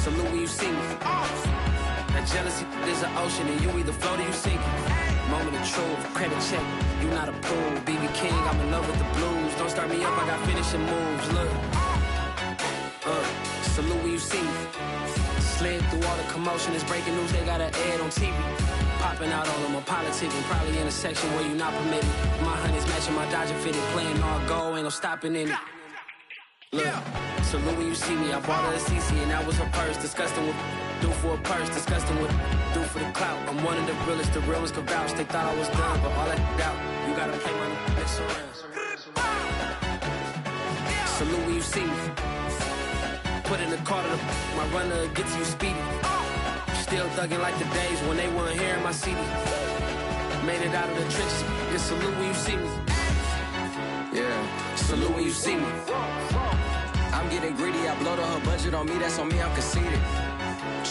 salute when you see me. That jealousy is an ocean, and you either float or you sink. Moment of truth, credit check, you not approved. BB King, I'm in love with the blues. Don't start me up, I got finishing moves. Look, salute when you see me. Slid through all the commotion, it's breaking news, they got an ad on TV. Popping out on them, I'm politicking, probably in a section where you not permitted. My honey's matching my Dodger fitted, playing all go, ain't no stopping in it. Look, salute when you see me, I bought her a CC and that was her purse. Disgusting with do for a purse, disgusting with do for the clout. I'm one of the realest, the real ones could vouch. They thought I was done, but all that doubt, you gotta play my next around. Salute when you see me. Put in the car to my runner, get to you speedy. Still thugging like the days when they weren't hearing my CD. Made it out of the trenches, just salute when you see me. Yeah, salute when you see me. I'm getting greedy, I blowed on her budget on me, that's on me, I'm conceited.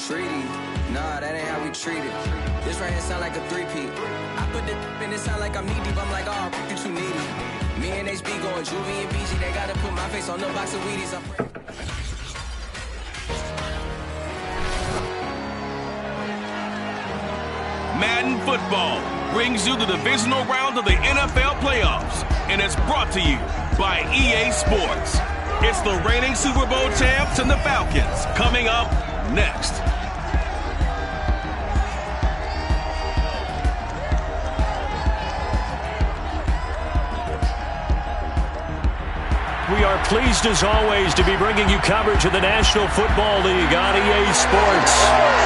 Treaty, nah, that ain't how we treat it. This right here sound like a three-peat. I put the in it sound like I'm knee-deep, I'm like, oh, you too needy. Me and HB going Juvie and BG, they gotta put my face on the box of Wheaties. Madden Football brings you the divisional round of the NFL playoffs, and it's brought to you by EA Sports. It's the reigning Super Bowl champs and the Falcons coming up next. We are pleased, as always, to be bringing you coverage of the National Football League on EA Sports.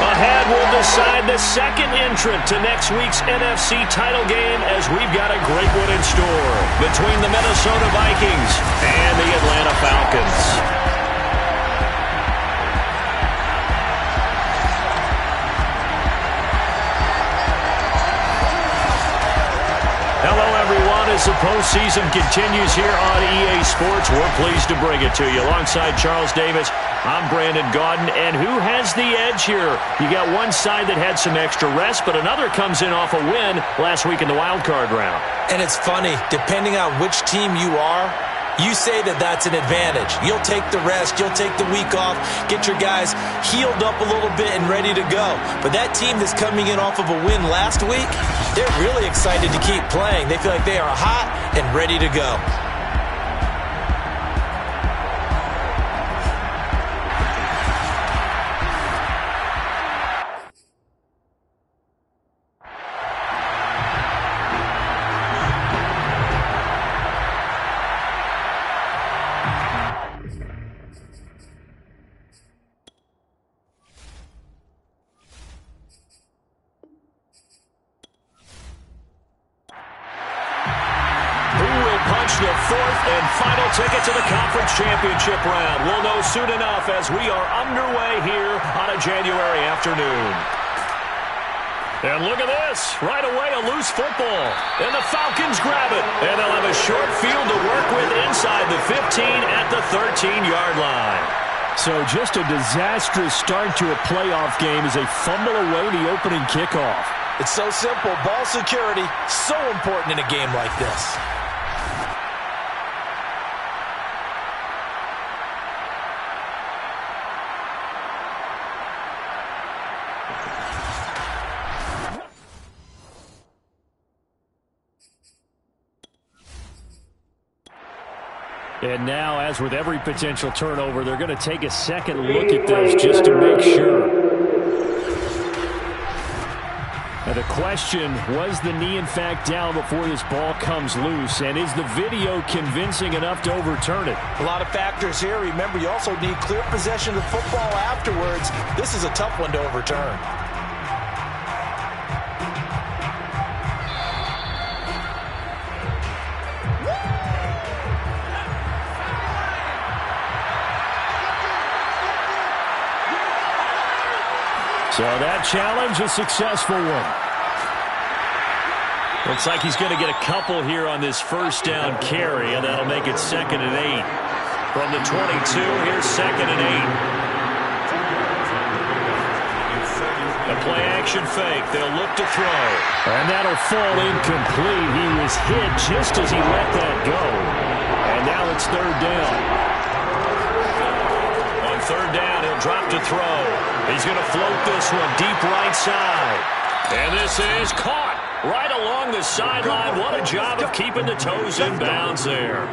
Ahead, we'll decide the second entrant to next week's NFC title game, as we've got a great one in store between the Minnesota Vikings and the Atlanta Falcons. Hello, everyone. As the postseason continues here on EA Sports, we're pleased to bring it to you. Alongside Charles Davis, I'm Brandon Gaudin. And who has the edge here? You got one side that had some extra rest, but another comes in off a win last week in the wild card round. And it's funny, depending on which team you are, you say that that's an advantage. You'll take the rest, you'll take the week off, get your guys healed up a little bit and ready to go. But that team that's coming in off of a win last week, they're really excited to keep playing. They feel like they are hot and ready to go. The fourth and final ticket to the conference championship round. We'll know soon enough as we are underway here on a January afternoon. And look at this. Right away, a loose football. And the Falcons grab it. And they'll have a short field to work with inside the 15 at the 13-yard line. So just a disastrous start to a playoff game as they fumble away the opening kickoff. It's so simple. Ball security, so important in a game like this. And now, as with every potential turnover, they're going to take a second look at this just to make sure. Now the question, was the knee in fact down before this ball comes loose? And is the video convincing enough to overturn it? A lot of factors here. Remember, you also need clear possession of the football afterwards. This is a tough one to overturn. So that challenge, a successful one. Looks like he's going to get a couple here on this first down carry, and that'll make it 2nd and 8. From the 22, here's 2nd and 8. A play action fake. They'll look to throw. And that'll fall incomplete. He was hit just as he let that go. And now it's 3rd down. On 3rd down, he'll He'll drop to throw. He's going to float this one deep right side. And this is caught right along the sideline. What a job of keeping the toes in bounds there.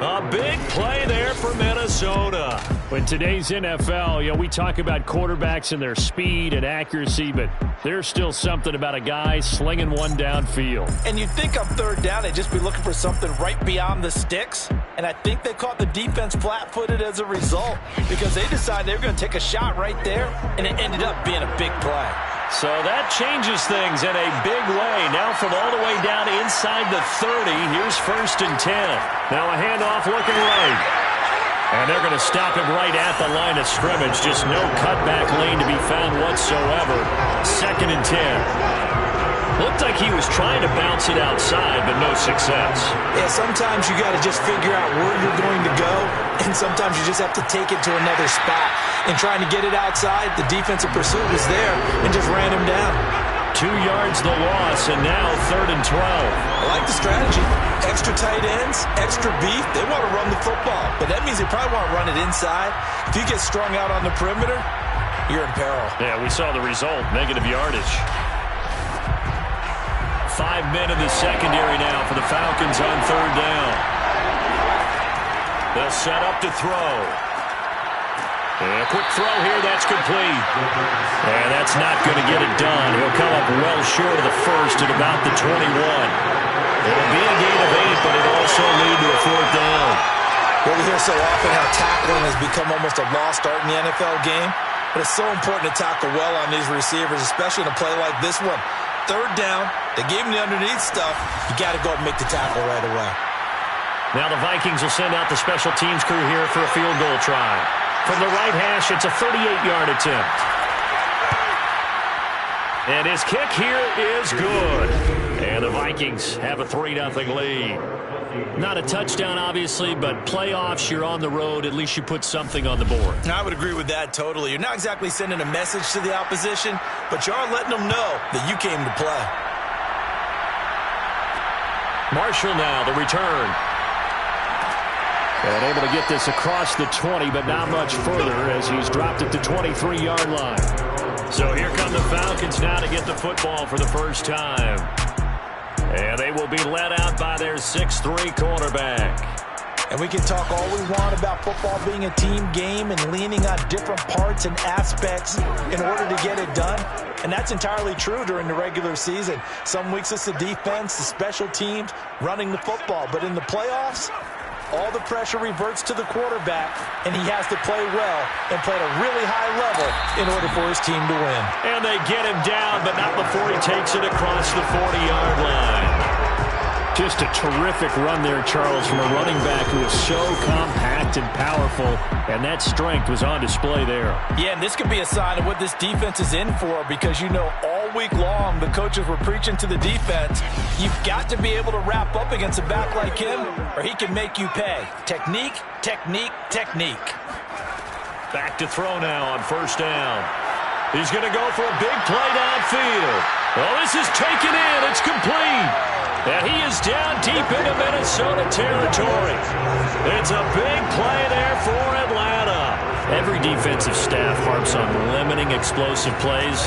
A big play there for Minnesota. In today's NFL, we talk about quarterbacks and their speed and accuracy, but there's still something about a guy slinging one downfield. And you'd think on third down they'd just be looking for something right beyond the sticks. And I think they caught the defense flat-footed as a result because they decided they were going to take a shot right there, and it ended up being a big play. So that changes things in a big way. Now from all the way down inside the 30, here's 1st and 10. Now a handoff looking right. And they're going to stop him right at the line of scrimmage. Just no cutback lane to be found whatsoever. 2nd and 10. Looked like he was trying to bounce it outside, but no success. Yeah, sometimes you got to just figure out where you're going to go, and sometimes you just have to take it to another spot. And trying to get it outside, the defensive pursuit was there and just ran him down. 2 yards the loss, and now 3rd and 12. I like the strategy. Extra tight ends, extra beef. They want to run the football, but that means they probably want to run it inside. If you get strung out on the perimeter, you're in peril. Yeah, we saw the result, negative yardage. 5 men in the secondary now for the Falcons on 3rd down. They'll set up to throw. And a quick throw here, that's complete. And that's not going to get it done. He'll come up well short of the first at about the 21. It'll be a gain of 8, but it'll also lead to a 4th down. Well, we hear so often how tackling has become almost a lost art in the NFL game, but it's so important to tackle well on these receivers, especially in a play like this one. 3rd down, they gave him the underneath stuff. You got to go and make the tackle right away. Now the Vikings will send out the special teams crew here for a field goal try. From the right hash, it's a 38-yard attempt. And his kick here is good. And the Vikings have a 3-0 lead. Not a touchdown, obviously, but playoffs, you're on the road. At least you put something on the board. I would agree with that totally. You're not exactly sending a message to the opposition, but you are letting them know that you came to play. Marshall now, the return. And able to get this across the 20, but not much further as he's dropped at the 23-yard line. So here come the Falcons now to get the football for the first time. And they will be led out by their 6'3" quarterback. And we can talk all we want about football being a team game and leaning on different parts and aspects in order to get it done. And that's entirely true during the regular season. Some weeks it's the defense, the special teams, running the football. But in the playoffs, all the pressure reverts to the quarterback, and he has to play well and play at a really high level in order for his team to win. And they get him down, but not before he takes it across the 40-yard line. Just a terrific run there, Charles, from a running back who is so compact and powerful, and that strength was on display there. Yeah, and this could be a sign of what this defense is in for, because all week long the coaches were preaching to the defense, you've got to be able to wrap up against a back like him or he can make you pay. Technique, technique, technique. Back to throw now on 1st down. He's going to go for a big play downfield. Well, this is taken in. It's complete. And he is down deep into Minnesota territory. It's a big play there for Atlanta. Every defensive staff harps on limiting explosive plays.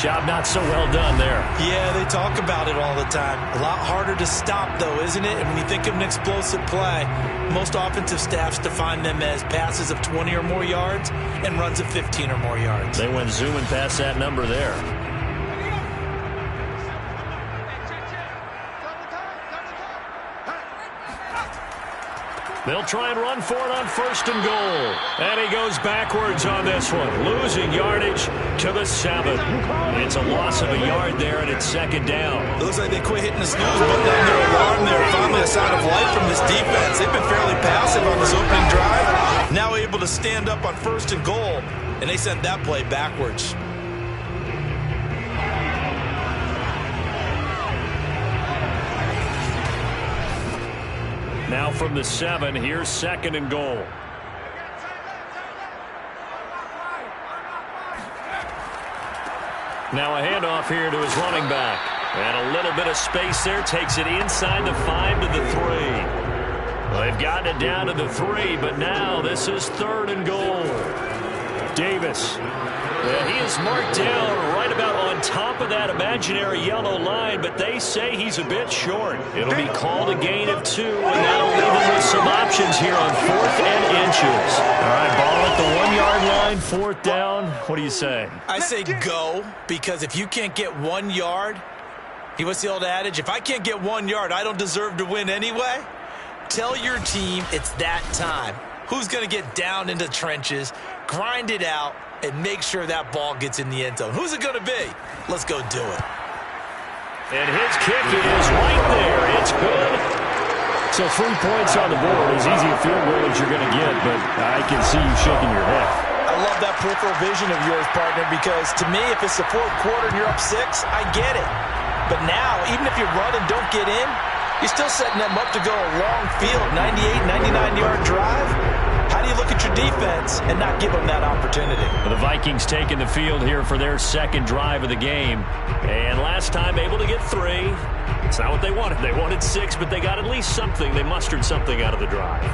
Job not so well done there. Yeah, they talk about it all the time. A lot harder to stop, though, isn't it? And when you think of an explosive play, most offensive staffs define them as passes of 20 or more yards and runs of 15 or more yards. They went zooming past that number there. They'll try and run for it on 1st and goal. And he goes backwards on this one, losing yardage to the 7. It's a loss of a yard there, and it's 2nd down. Looks like they quit hitting the snooze button on their alarm there. Finally a sign of life from this defense. They've been fairly passive on this opening drive. Now able to stand up on 1st and goal, and they sent that play backwards. Now from the 7, here's 2nd and goal. Now a handoff here to his running back. And a little bit of space there. Takes it inside the 5 to the 3. Well, they've gotten it down to the 3, but now this is 3rd and goal. Davis. Yeah, he is marked down right about on top of that imaginary yellow line, but they say he's a bit short. It'll be called a gain of 2, and that'll leave him with some options here on 4th and inches. All right, ball at the 1-yard line, 4th down. What do you say? I say go, because if you can't get 1 yard, what's the old adage? If I can't get 1 yard, I don't deserve to win anyway. Tell your team it's that time. Who's going to get down into the trenches, grind it out, and make sure that ball gets in the end zone? Who's it going to be? Let's go do it. And his kick is right there. It's good. So 3 points on the board. As easy a field goal as you're going to get, but I can see you shaking your head. I love that peripheral vision of yours, partner, because to me, if it's the 4th quarter and you're up 6, I get it. But now, even if you run and don't get in, you're still setting them up to go a long field, 98, 99-yard drive. How do you look at your defense and not give them that opportunity? Well, the Vikings taking the field here for their 2nd drive of the game. And last time able to get 3. It's not what they wanted. They wanted 6, but they got at least something. They mustered something out of the drive.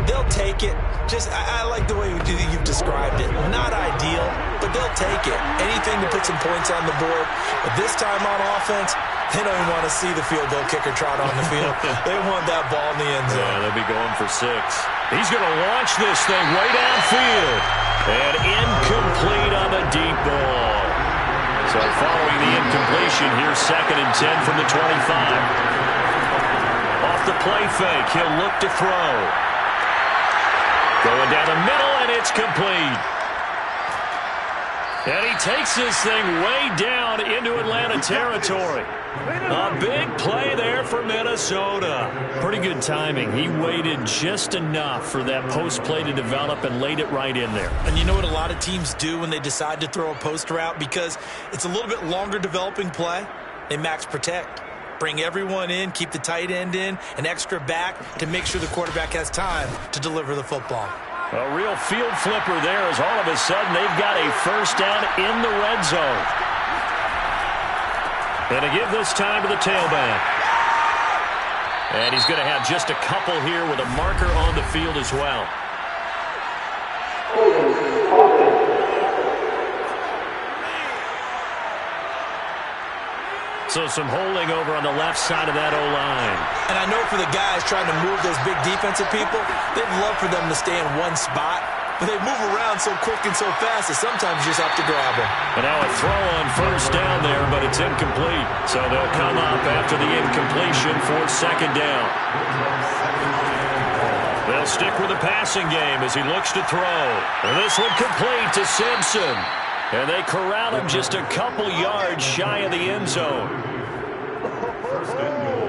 They'll take it. I like the way you've described it. Not ideal, but they'll take it. Anything to put some points on the board. But this time on offense, they don't even want to see the field goal kicker trot on the field. They want that ball in the end zone. Yeah, they'll be going for 6. He's going to launch this thing way downfield. And incomplete on the deep ball. So following the incompletion, here's 2nd and 10 from the 25. Off the play fake, he'll look to throw. Going down the middle, and it's complete. And he takes this thing way down into Atlanta territory. A big play there for Minnesota. Pretty good timing. He waited just enough for that post play to develop and laid it right in there. And you know what a lot of teams do when they decide to throw a post route? Because it's a little bit longer developing play. They max protect. Bring everyone in, keep the tight end in, an extra back to make sure the quarterback has time to deliver the football. A real field flipper there as all of a sudden they've got a 1st down in the red zone. And to give this time to the tailback. And he's going to have just a couple here with a marker on the field as well. So some holding over on the left side of that O-line. And I know for the guys trying to move those big defensive people, they'd love for them to stay in one spot. But they move around so quick and so fast that sometimes you just have to grab them. And now a throw on 1st down there, but it's incomplete. So they'll come up after the incompletion for 2nd down. They'll stick with the passing game as he looks to throw. And this one complete to Simpson. And they corral him just a couple yards shy of the end zone.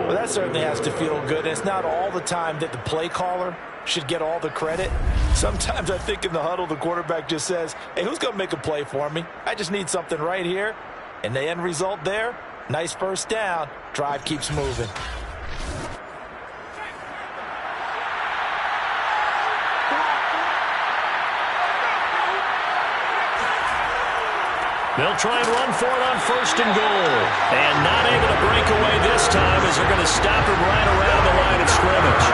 Well, that certainly has to feel good. It's not all the time that the play caller should get all the credit. Sometimes I think in the huddle, the quarterback just says, hey, who's going to make a play for me? I just need something right here. And the end result there, nice 1st down. Drive keeps moving. They'll try and run for it on 1st and goal. And not able to break away this time as they're going to stop him right around the line of scrimmage.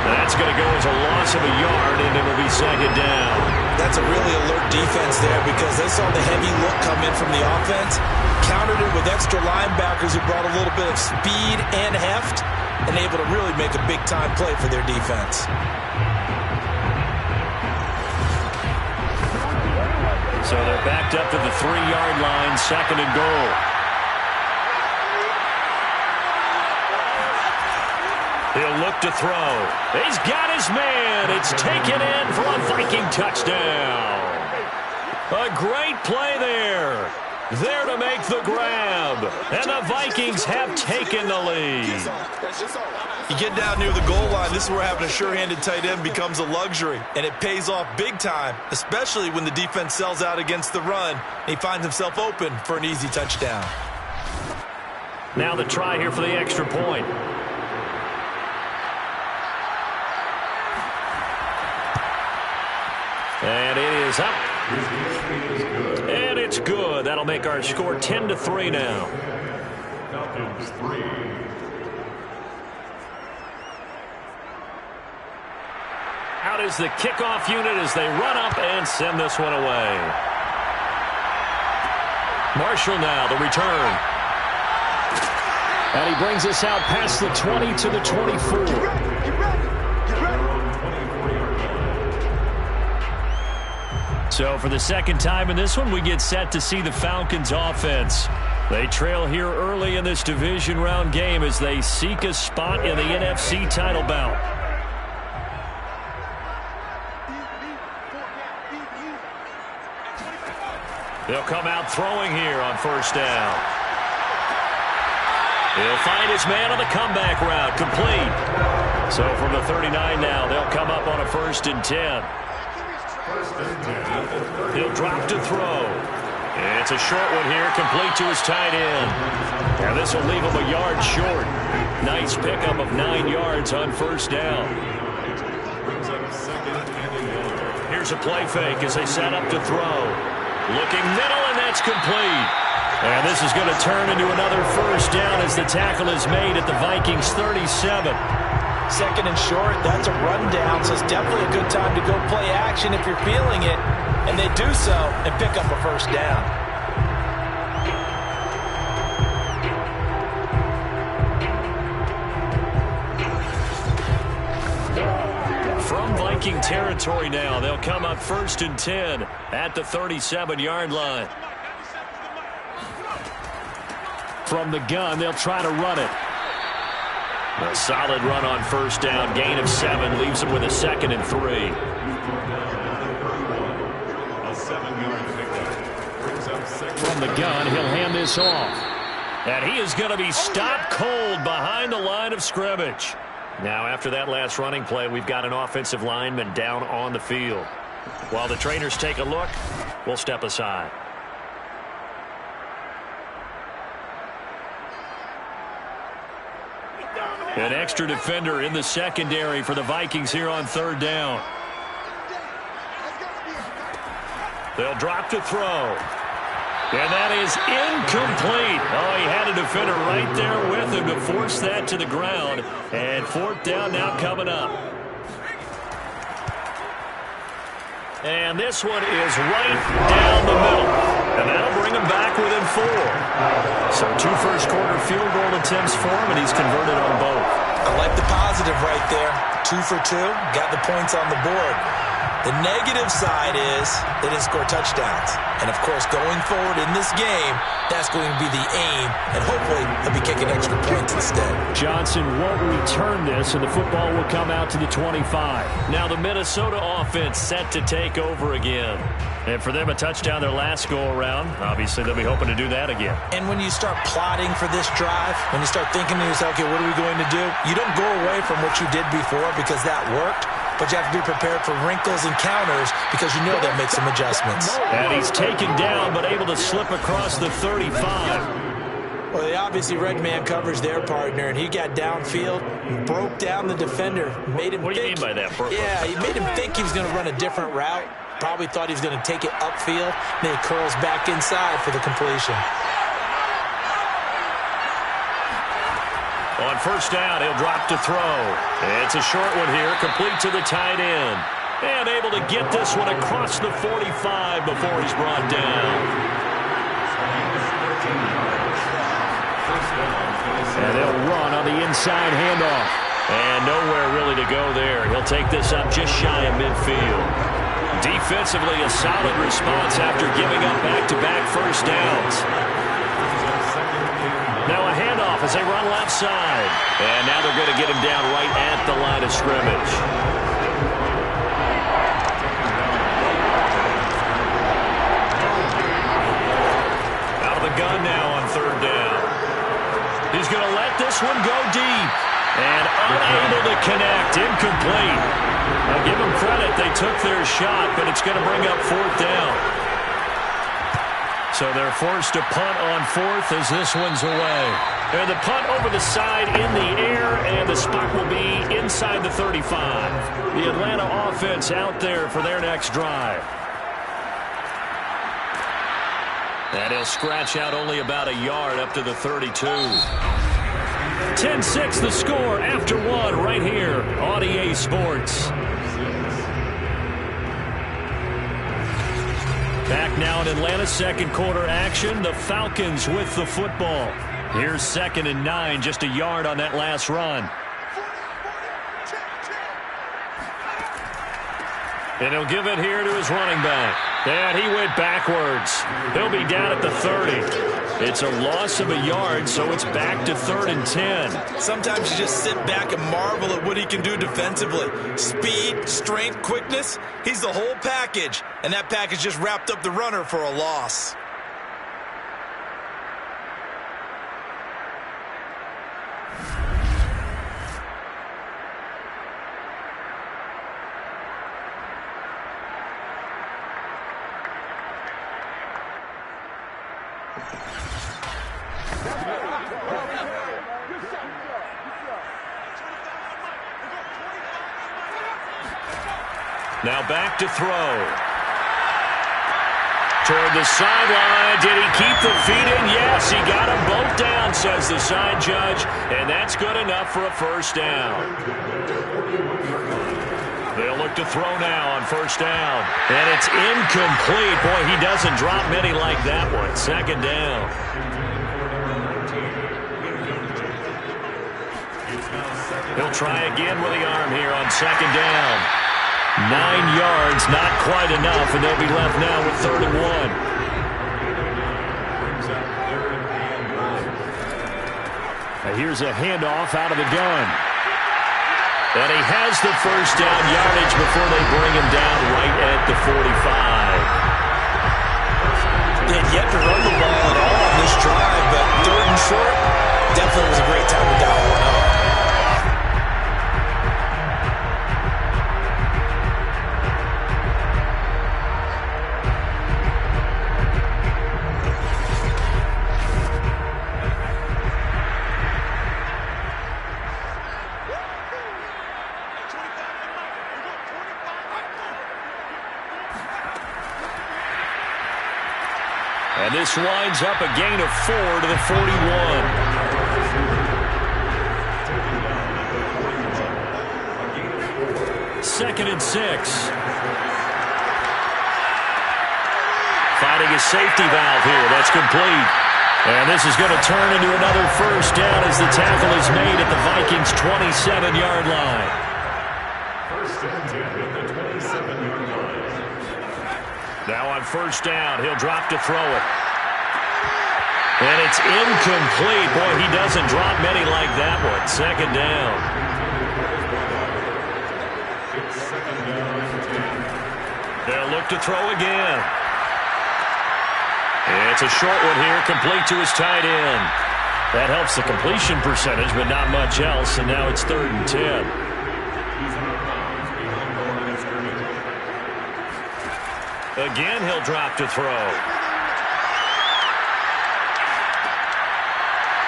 That's going to go as a loss of a yard, and it'll be 2nd down. That's a really alert defense there because they saw the heavy look come in from the offense, countered it with extra linebackers who brought a little bit of speed and heft, and able to really make a big-time play for their defense. So they're backed up to the 3-yard line, 2nd and goal. He'll look to throw. He's got his man. It's taken in for a Viking touchdown. A great play there. There to make the grab. And the Vikings have taken the lead. You get down near the goal line, this is where having a sure-handed tight end becomes a luxury. And it pays off big time, especially when the defense sells out against the run. And he finds himself open for an easy touchdown. Now the try here for the extra point. And it is up. And it's good. That'll make our score 10-3 now. Falcons 3. Out is the kickoff unit as they run up and send this one away. Marshall now, the return. And he brings us out past the 20 to the 24. So for the second time in this one, we get set to see the Falcons offense. They trail here early in this division round game as they seek a spot in the NFC title bout. They'll come out throwing here on first down. He'll find his man on the comeback route, complete. So from the 39 now, they'll come up on a 1st and 10. He'll drop to throw. It's a short one here, complete to his tight end. Now this will leave him a yard short. Nice pickup of 9 yards on first down. Here's a play fake as they set up to throw. Looking middle, and that's complete. And this is going to turn into another first down as the tackle is made at the Vikings 37. 2nd and short, that's a rundown, so it's definitely a good time to go play action if you're feeling it. And they do so and pick up a first down. From Viking territory now, they'll come up 1st and 10 at the 37-yard line. From the gun, they'll try to run it. A solid run on first down. Gain of 7 leaves him with a 2nd and 3. From the gun, he'll hand this off. And he is going to be stopped cold behind the line of scrimmage. Now, after that last running play, we've got an offensive lineman down on the field. While the trainers take a look, we'll step aside. An extra defender in the secondary for the Vikings here on 3rd down. They'll drop to throw. And that is incomplete. Oh, he had a defender right there with him to force that to the ground. And 4th down now coming up. And this one is right down the middle. And that'll bring him back within 4. So 2 first-quarter field goal attempts for him, and he's converted on both. I like the positive right there. 2 for 2, got the points on the board. The negative side is they didn't score touchdowns. And, of course, going forward in this game, that's going to be the aim, and hopefully he'll be kicking extra points instead. Johnson won't return this, and the football will come out to the 25. Now the Minnesota offense set to take over again. And for them, a touchdown their last go-around. Obviously, they'll be hoping to do that again. And when you start plotting for this drive, when you start thinking to yourself, okay, what are we going to do? You don't go away from what you did before because that worked. But you have to be prepared for wrinkles and counters because you know they'll make some adjustments. And he's taken down but able to slip across the 35. Well, they obviously red man covers their partner, and he got downfield, broke down the defender, made him What do you mean by that, Brooklyn? Yeah, he made him think he was going to run a different route. Probably thought he was going to take it upfield. Then he curls back inside for the completion. On first down, he'll drop to throw. It's a short one here, complete to the tight end. And able to get this one across the 45 before he's brought down. And they'll run on the inside handoff. And nowhere really to go there. He'll take this up just shy of midfield. Defensively, a solid response after giving up back-to-back first downs. Now a handoff as they run left side. And now they're going to get him down right at the line of scrimmage. Out of the gun now on third down. He's going to let this one go deep. And unable to connect. Incomplete. I'll give them credit. They took their shot, but it's going to bring up fourth down. So they're forced to punt on fourth as this one's away. And the punt over the side in the air, and the spot will be inside the 35. The Atlanta offense out there for their next drive. And he'll scratch out only about a yard up to the 32. 10-6 the score after one right here on EA Sports. Back now in Atlanta, second quarter action. The Falcons with the football. Here's 2nd and 9, just a yard on that last run. And he'll give it here to his running back. And he went backwards. He'll be down at the 30. It's a loss of a yard, so it's back to 3rd and 10. Sometimes you just sit back and marvel at what he can do defensively. Speed, strength, quickness. He's the whole package. And that package just wrapped up the runner for a loss. Now back to throw. Toward the sideline. Did he keep the feet in? Yes, he got them both down, says the side judge. And that's good enough for a first down. They'll look to throw now on first down. And it's incomplete. Boy, he doesn't drop many like that one. 2nd down. He'll try again with the arm here on 2nd down. 9 yards, not quite enough, and they'll be left now with 3rd and 1. Now here's a handoff out of the gun. And he has the first down yardage before they bring him down right at the 45. They had yet to run the ball at all on this drive, but 3rd and short definitely was a great time to dial one up. And this winds up a gain of 4 to the 41. Second and 6. Finding a safety valve here. That's complete. And this is going to turn into another first down as the tackle is made at the Vikings' 27-yard line. First and 10 at the 27-yard line. Now on first down, he'll drop to throw it. And it's incomplete. Boy, he doesn't drop many like that one. 2nd down. They'll look to throw again. It's a short one here, complete to his tight end. That helps the completion percentage, but not much else, and now it's 3rd and 10. Again, he'll drop to throw.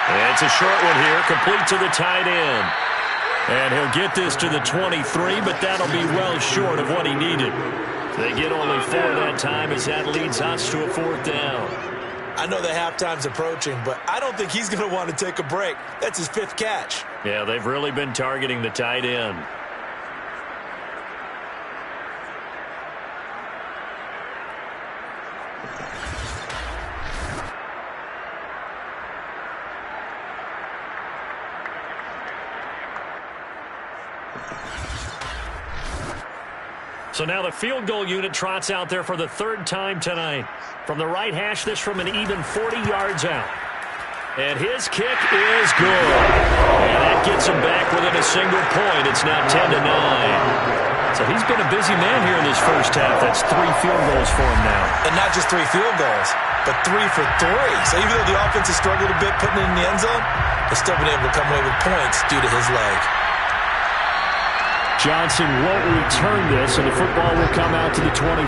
And it's a short one here, complete to the tight end. And he'll get this to the 23, but that'll be well short of what he needed. They get only 4 that time as that leads us to a 4th down. I know the halftime's approaching, but I don't think he's going to want to take a break. That's his 5th catch. Yeah, they've really been targeting the tight end. So now the field goal unit trots out there for the 3rd time tonight. From the right hash, this from an even 40 yards out. And his kick is good. And that gets him back within a single point. It's now 10-9. So he's been a busy man here in this first half. That's 3 field goals for him now. And not just 3 field goals, but 3 for 3. So even though the offense has struggled a bit putting it in the end zone, they've still been able to come away with points due to his leg. Johnson won't return this, and the football will come out to the 25.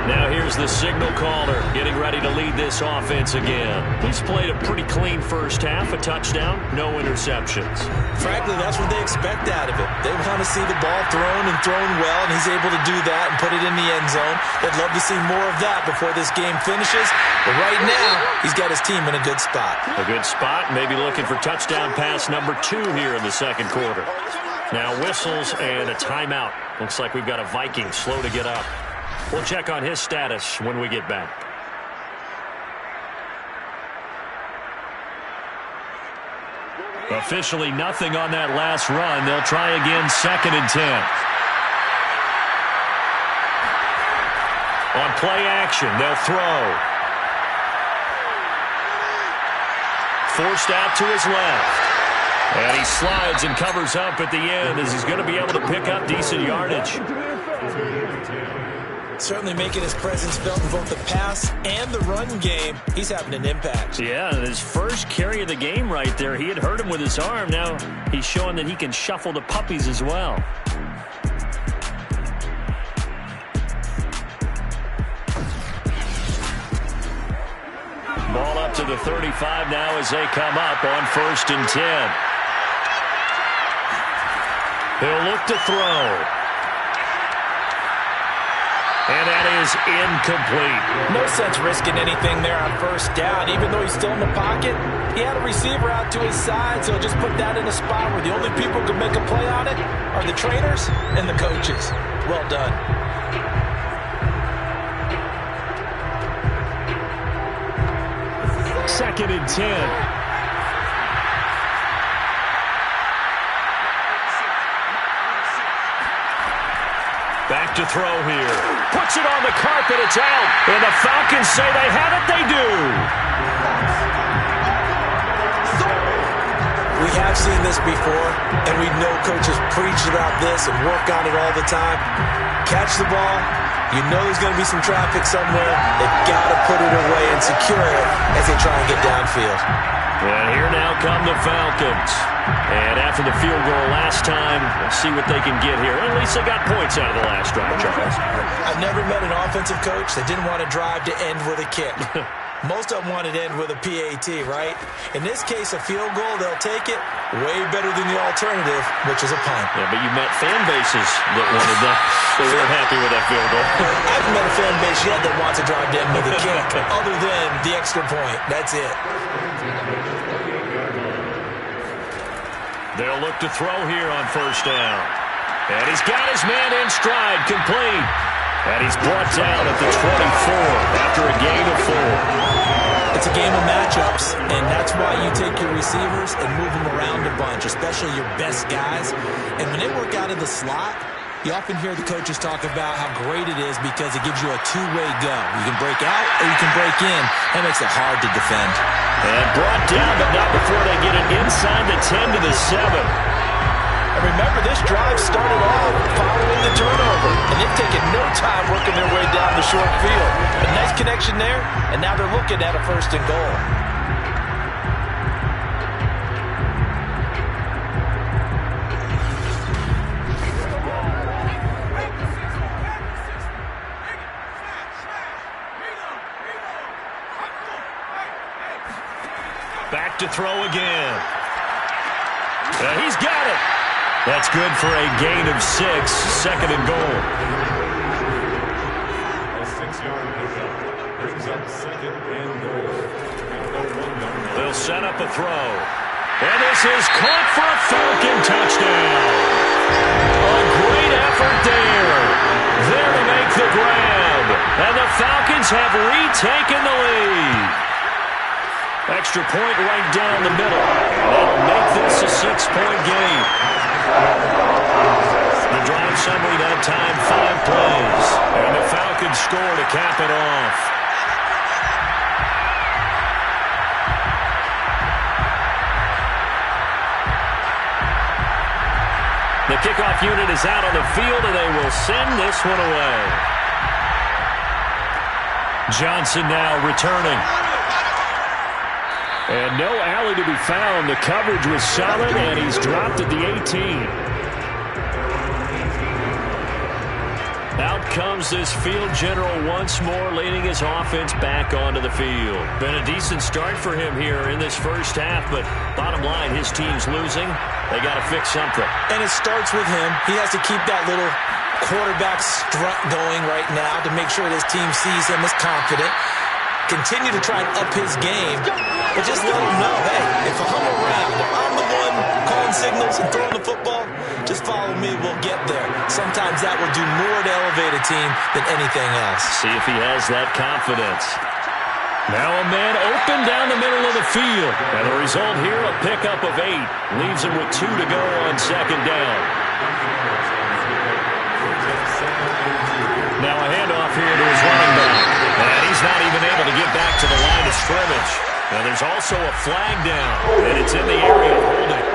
Now here's the signal caller getting ready to lead this offense again. He's played a pretty clean first half, a touchdown, no interceptions. Frankly, that's what they expect out of it. They want to see the ball thrown and thrown well, and he's able to do that and put it in the end zone. They'd love to see more of that before this game finishes. But right now, he's got his team in a good spot. A good spot, maybe looking for touchdown pass number 2 here in the second quarter. Now whistles and a timeout. Looks like we've got a Viking slow to get up. We'll check on his status when we get back. Officially nothing on that last run. They'll try again, 2nd and 10. On play action, they'll throw. Forced out to his left. And he slides and covers up at the end as he's going to be able to pick up decent yardage. Certainly making his presence felt in both the pass and the run game. He's having an impact. Yeah, his first carry of the game right there. He had hurt him with his arm. Now he's showing that he can shuffle the puppies as well. Ball up to the 35 now as they come up on 1st and 10. He'll look to throw. And that is incomplete. No sense risking anything there on 1st down. Even though he's still in the pocket, he had a receiver out to his side, so just put that in a spot where the only people who can make a play on it are the trainers and the coaches. Well done. Second and 10. Back to throw here. Puts it on the carpet. It's out. And the Falcons say they have it. They do. We have seen this before, and we know coaches preach about this and work on it all the time. Catch the ball. You know there's going to be some traffic somewhere. They've got to put it away and secure it as they try and get downfield. And here now come the Falcons. And after the field goal last time, we'll see what they can get here. At least they got points out of the last drive, Charles. I've never met an offensive coach that didn't want to drive to end with a kick. Most of them wanted to end with a PAT, right? In this case, a field goal, they'll take it. Way better than the alternative, which is a punt. Yeah, but you met fan bases that wanted that. They weren't happy with that field goal. I haven't met a fan base yet that wants to drive to end with a kick, other than the extra point. That's it. They'll look to throw here on 1st down. And he's got his man in stride, complete. And he's brought down at the 24 after a gain of 4. It's a game of matchups, and that's why you take your receivers and move them around a bunch, especially your best guys. And when they work out of the slot, you often hear the coaches talk about how great it is because it gives you a two-way go. You can break out or you can break in. That makes it hard to defend. And brought down, but not before they get it inside the 10 to the 7. And remember, this drive started off following the turnover, and they've taken no time working their way down the short field. A nice connection there, and now they're looking at a 1st and goal. Back to throw again. He's got it. That's good for a gain of 6, 2nd and goal. A 6-yard pickup brings up 2nd and goal. They'll set up a throw. And this is caught for a Falcon touchdown. A great effort there. There to make the grab. And the Falcons have retaken the lead. Extra point right down the middle. That'll make this a 6-point game. The drive summary that time, 5 plays. And the Falcons score to cap it off. The kickoff unit is out on the field, and they will send this one away. Johnson now returning. And no alley to be found. The coverage was solid, and he's dropped at the 18. Out comes this field general once more, leading his offense back onto the field. Been a decent start for him here in this first half, but bottom line, his team's losing. They got to fix something. And it starts with him. He has to keep that little quarterback strut going right now to make sure his team sees him as confident. continue to try and up his game, but just let him know, hey, if I'm around, if I'm the one calling signals and throwing the football, just follow me, we'll get there. Sometimes that will do more to elevate a team than anything else. See if he has that confidence. Now a man open down the middle of the field. And the result here, a pickup of 8. Leaves him with 2 to go on second down. Now a handoff here to his running back. And he's not even able to get back to the line of scrimmage. Now there's also a flag down. And it's in the area of holding.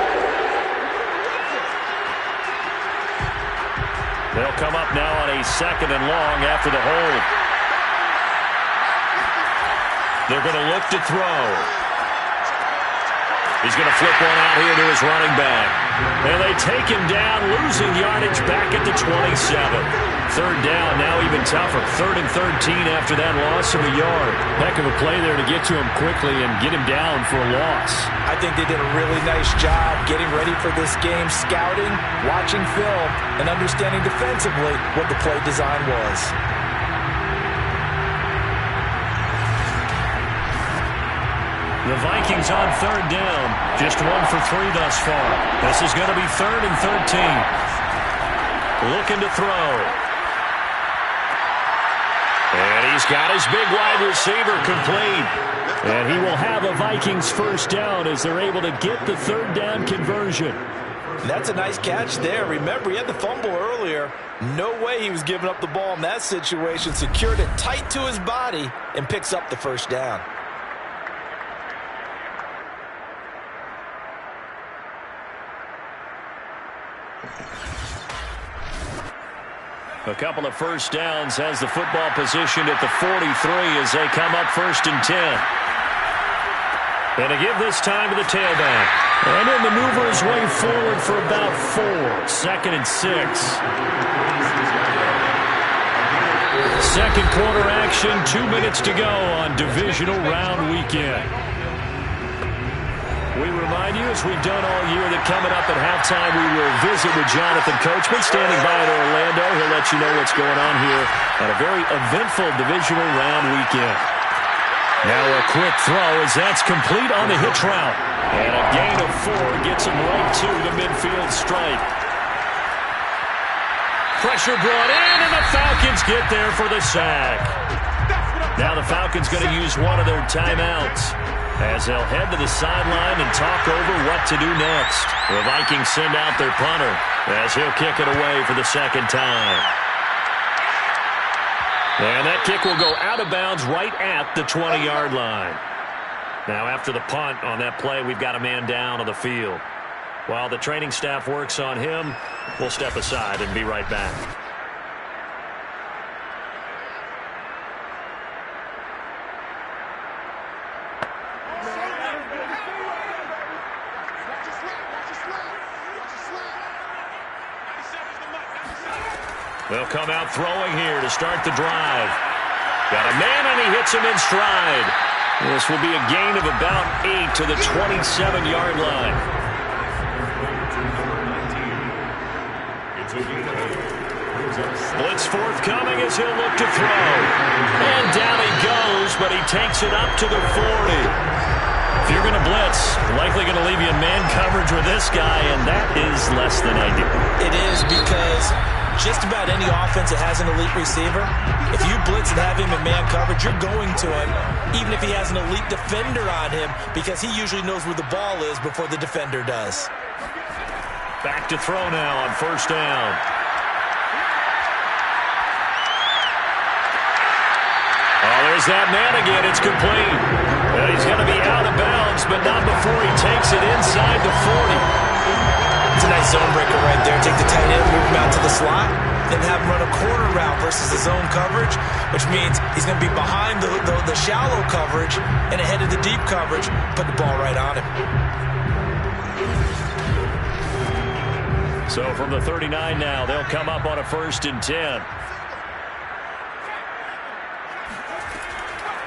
They'll come up now on a 2nd and long after the hold. They're going to look to throw. He's going to flip one out here to his running back. And they take him down, losing yardage back at the 27. 3rd down, now even tougher. 3rd and 13 after that loss of a yard. Heck of a play there to get to him quickly and get him down for a loss. I think they did a really nice job getting ready for this game, scouting, watching film, and understanding defensively what the play design was. The Vikings on 3rd down. Just 1 for 3 thus far. This is going to be 3rd and 13. Looking to throw. And he's got his big wide receiver complete. And he will have a Vikings first down as they're able to get the 3rd down conversion. That's a nice catch there. Remember, he had the fumble earlier. No way he was giving up the ball in that situation. Secured it tight to his body and picks up the first down. A couple of first downs has the football positioned at the 43 as they come up 1st and 10. And to give this time to the tailback. And he'll maneuver his way forward for about 4. 2nd and 6. Second quarter action, 2 minutes to go on divisional round weekend. We remind you, as we've done all year, that coming up at halftime, we will visit with Jonathan Coachman standing by in Orlando. He'll let you know what's going on here at a very eventful divisional round weekend. Now a quick throw as that's complete on the hitch route. And a gain of 4 gets him right to the midfield stripe. Pressure brought in, and the Falcons get there for the sack. Now the Falcons going to use one of their timeouts as they'll head to the sideline and talk over what to do next. The Vikings send out their punter as he'll kick it away for the 2nd time. And that kick will go out of bounds right at the 20-yard line. Now after the punt on that play, we've got a man down on the field. While the training staff works on him, we'll step aside and be right back. They'll come out throwing here to start the drive. Got a man, and he hits him in stride. This will be a gain of about 8 to the 27-yard line. Blitz forthcoming as he'll look to throw. And down he goes, but he takes it up to the 40. If you're going to blitz, likely going to leave you in man coverage with this guy, and that is less than ideal. It is, because just about any offense that has an elite receiver, if you blitz and have him in man coverage, you're going to him, even if he has an elite defender on him, because he usually knows where the ball is before the defender does. Back to throw now on 1st down. Oh, there's that man again. It's complete. Well, he's going to be out of bounds, but not before he takes it inside the 40. It's a nice zone breaker right there. Take the tight end, move him out to the slot, then have him run a corner route versus the zone coverage, which means he's going to be behind the shallow coverage and ahead of the deep coverage. Put the ball right on him. So from the 39 now, they'll come up on a 1st and 10.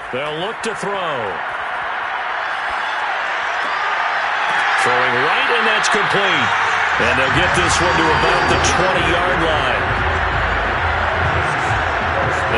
They'll look to throw. Throwing right, and that's complete. And they'll get this one to about the 20-yard line.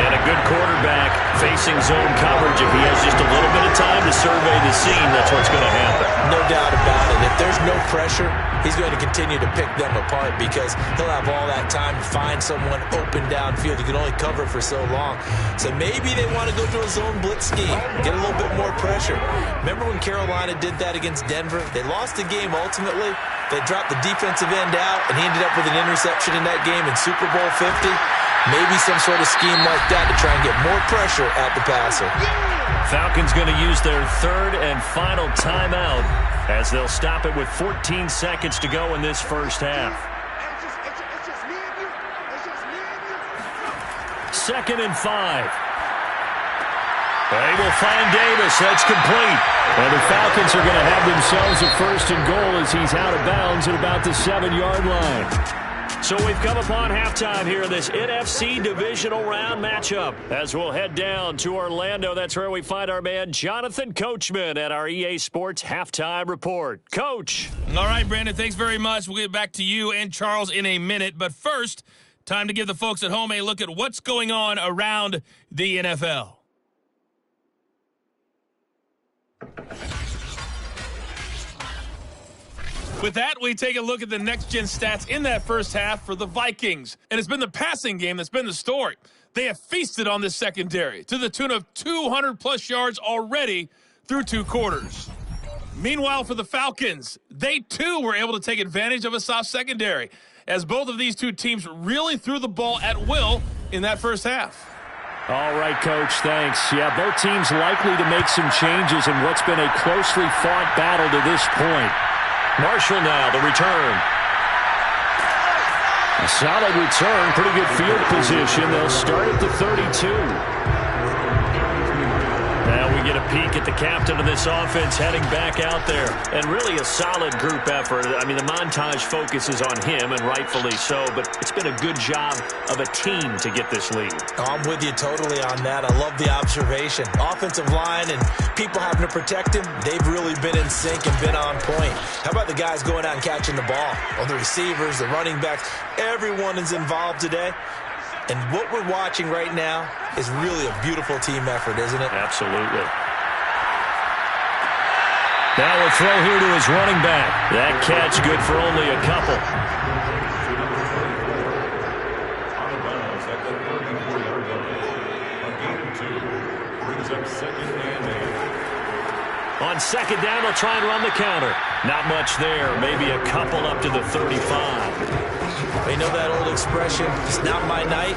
And a good quarterback facing zone coverage. If he has just a little bit of time to survey the scene, that's what's going to happen. No doubt about it. If there's no pressure, he's going to continue to pick them apart because he'll have all that time to find someone open downfield. He can only cover for so long. So maybe they want to go to a zone blitz scheme, get a little bit more pressure. Remember when Carolina did that against Denver? They lost the game ultimately. They dropped the defensive end out, and he ended up with an interception in that game in Super Bowl 50. Maybe some sort of scheme like that to try and get more pressure at the passer. Falcons going to use their third and final timeout as they'll stop it with 14 seconds to go in this first half. 2nd and 5. They will find Davis. That's complete. And the Falcons are going to have themselves a 1st and goal as he's out of bounds at about the 7-yard line. So we've come upon halftime here in this NFC divisional round matchup. As we'll head down to Orlando, that's where we find our man Jonathan Coachman at our EA Sports Halftime Report. Coach. All right, Brandon, thanks very much. We'll get back to you and Charles in a minute. But first, time to give the folks at home a look at what's going on around the NFL. With that, we take a look at the next-gen stats in that first half for the Vikings. And it's been the passing game that's been the story. They have feasted on this secondary to the tune of 200-plus yards already through 2 quarters. Meanwhile, for the Falcons, they, too, were able to take advantage of a soft secondary, as both of these two teams really threw the ball at will in that first half. All right, Coach, thanks. Yeah, both teams likely to make some changes in what's been a closely fought battle to this point. Marshall now, the return. A solid return, pretty good field position. They'll start at the 32. Now we get a peek at the captain of this offense heading back out there. And really a solid group effort. I mean, the montage focuses on him, and rightfully so, but it's been a good job of a team to get this lead. I'm with you totally on that. I love the observation. Offensive line and people having to protect him, they've really been in sync and been on point. How about the guys going out and catching the ball? Well, the receivers, the running backs, everyone is involved today. And what we're watching right now is really a beautiful team effort, isn't it? Absolutely. Now a throw here to his running back. That catch good for only a couple. Out of bounds at the 34-yard line. A gain of 2 brings up 2nd and 8. On 2nd down, they'll try and run the counter. Not much there. Maybe a couple up to the 35. You know that old expression, it's not my night?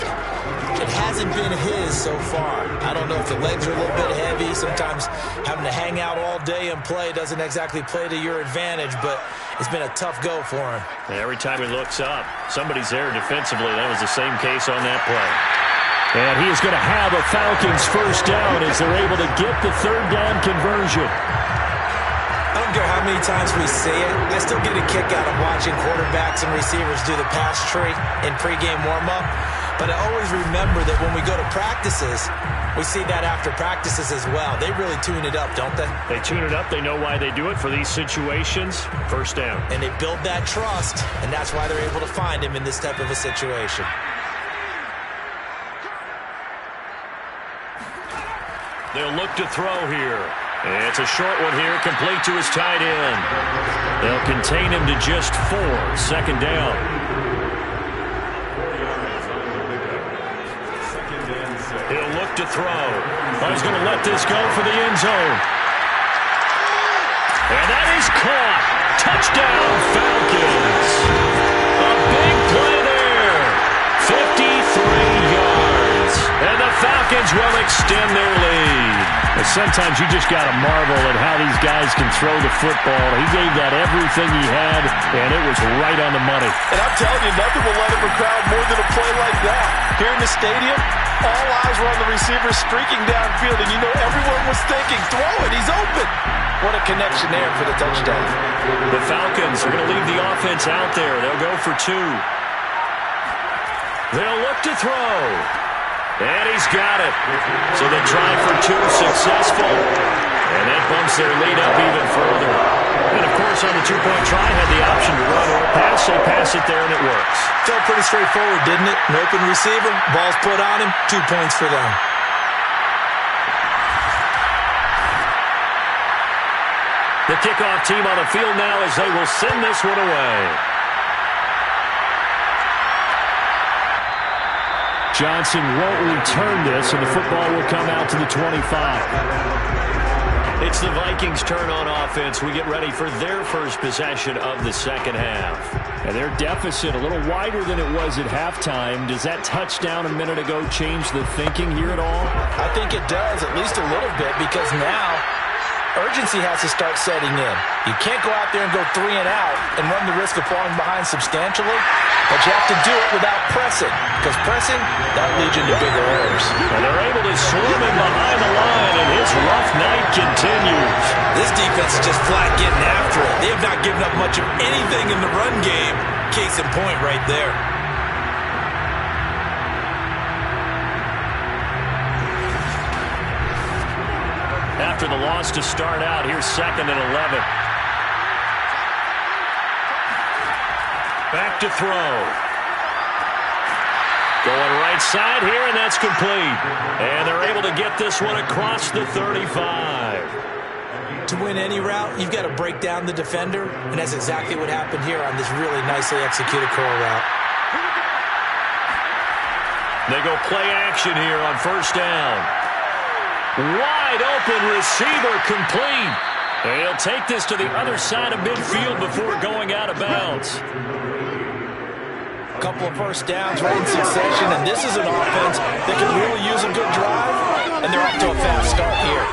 It hasn't been his so far. I don't know if the legs are a little bit heavy. Sometimes having to hang out all day and play doesn't exactly play to your advantage, but it's been a tough go for him. Every time he looks up, somebody's there defensively. That was the same case on that play. And he is going to have a Falcons 1st down as they're able to get the 3rd down conversion. I don't care how many times we see it. I still get a kick out of watching quarterbacks and receivers do the pass tree in pregame warm-up. But I always remember that when we go to practices, we see that after practices as well. They really tune it up, don't they? They tune it up. They know why they do it for these situations. 1st down. And they build that trust, and that's why they're able to find him in this type of a situation. They'll look to throw here. It's a short one here, complete to his tight end. They'll contain him to just 4. 2nd down. 4 yards on the pickup. 2nd and 6. He'll look to throw. He's going to let this go for the end zone. And that is caught. Touchdown, Falcons. A big play there. 53 yards. And the Falcons will extend their lead. Sometimes you just got to marvel at how these guys can throw the football. He gave that everything he had, and it was right on the money. And I'm telling you, nothing will let him crowd more than a play like that. Here in the stadium, all eyes were on the receiver streaking downfield, and you know everyone was thinking, throw it, he's open. What a connection there for the touchdown. The Falcons are going to leave the offense out there. They'll go for 2. They'll look to throw. And he's got it. So the try for 2 successful. And that bumps their lead up even further. And, of course, on the two-point try, had the option to run or pass. They pass it there, and it works. Felt pretty straightforward, didn't it? An open receiver, ball's put on him, 2 points for them. The kickoff team on the field now as they will send this one away. Johnson won't return this, and the football will come out to the 25. It's the Vikings' turn on offense. We get ready for their first possession of the second half. And their deficit a little wider than it was at halftime. Does that touchdown a minute ago change the thinking here at all? I think it does, at least a little bit, because now urgency has to start setting in. You can't go out there and go 3 and out and run the risk of falling behind substantially, but you have to do it without pressing, because pressing, that leads you into bigger errors. And they're able to swarm him behind the line, and his rough night continues. This defense is just flat getting after it. They have not given up much of anything in the run game. Case in point right there. After the loss to start out, here's 2nd and 11. Back to throw. Going right side here, and that's complete. And they're able to get this one across the 35. To win any route, you've got to break down the defender, and that's exactly what happened here on this really nicely executed curl route. They go play action here on first down. Wide open receiver complete. They'll take this to the other side of midfield before going out of bounds. A couple of first downs right in succession, and this is an offense that can really use a good drive, and they're off to a fast start here.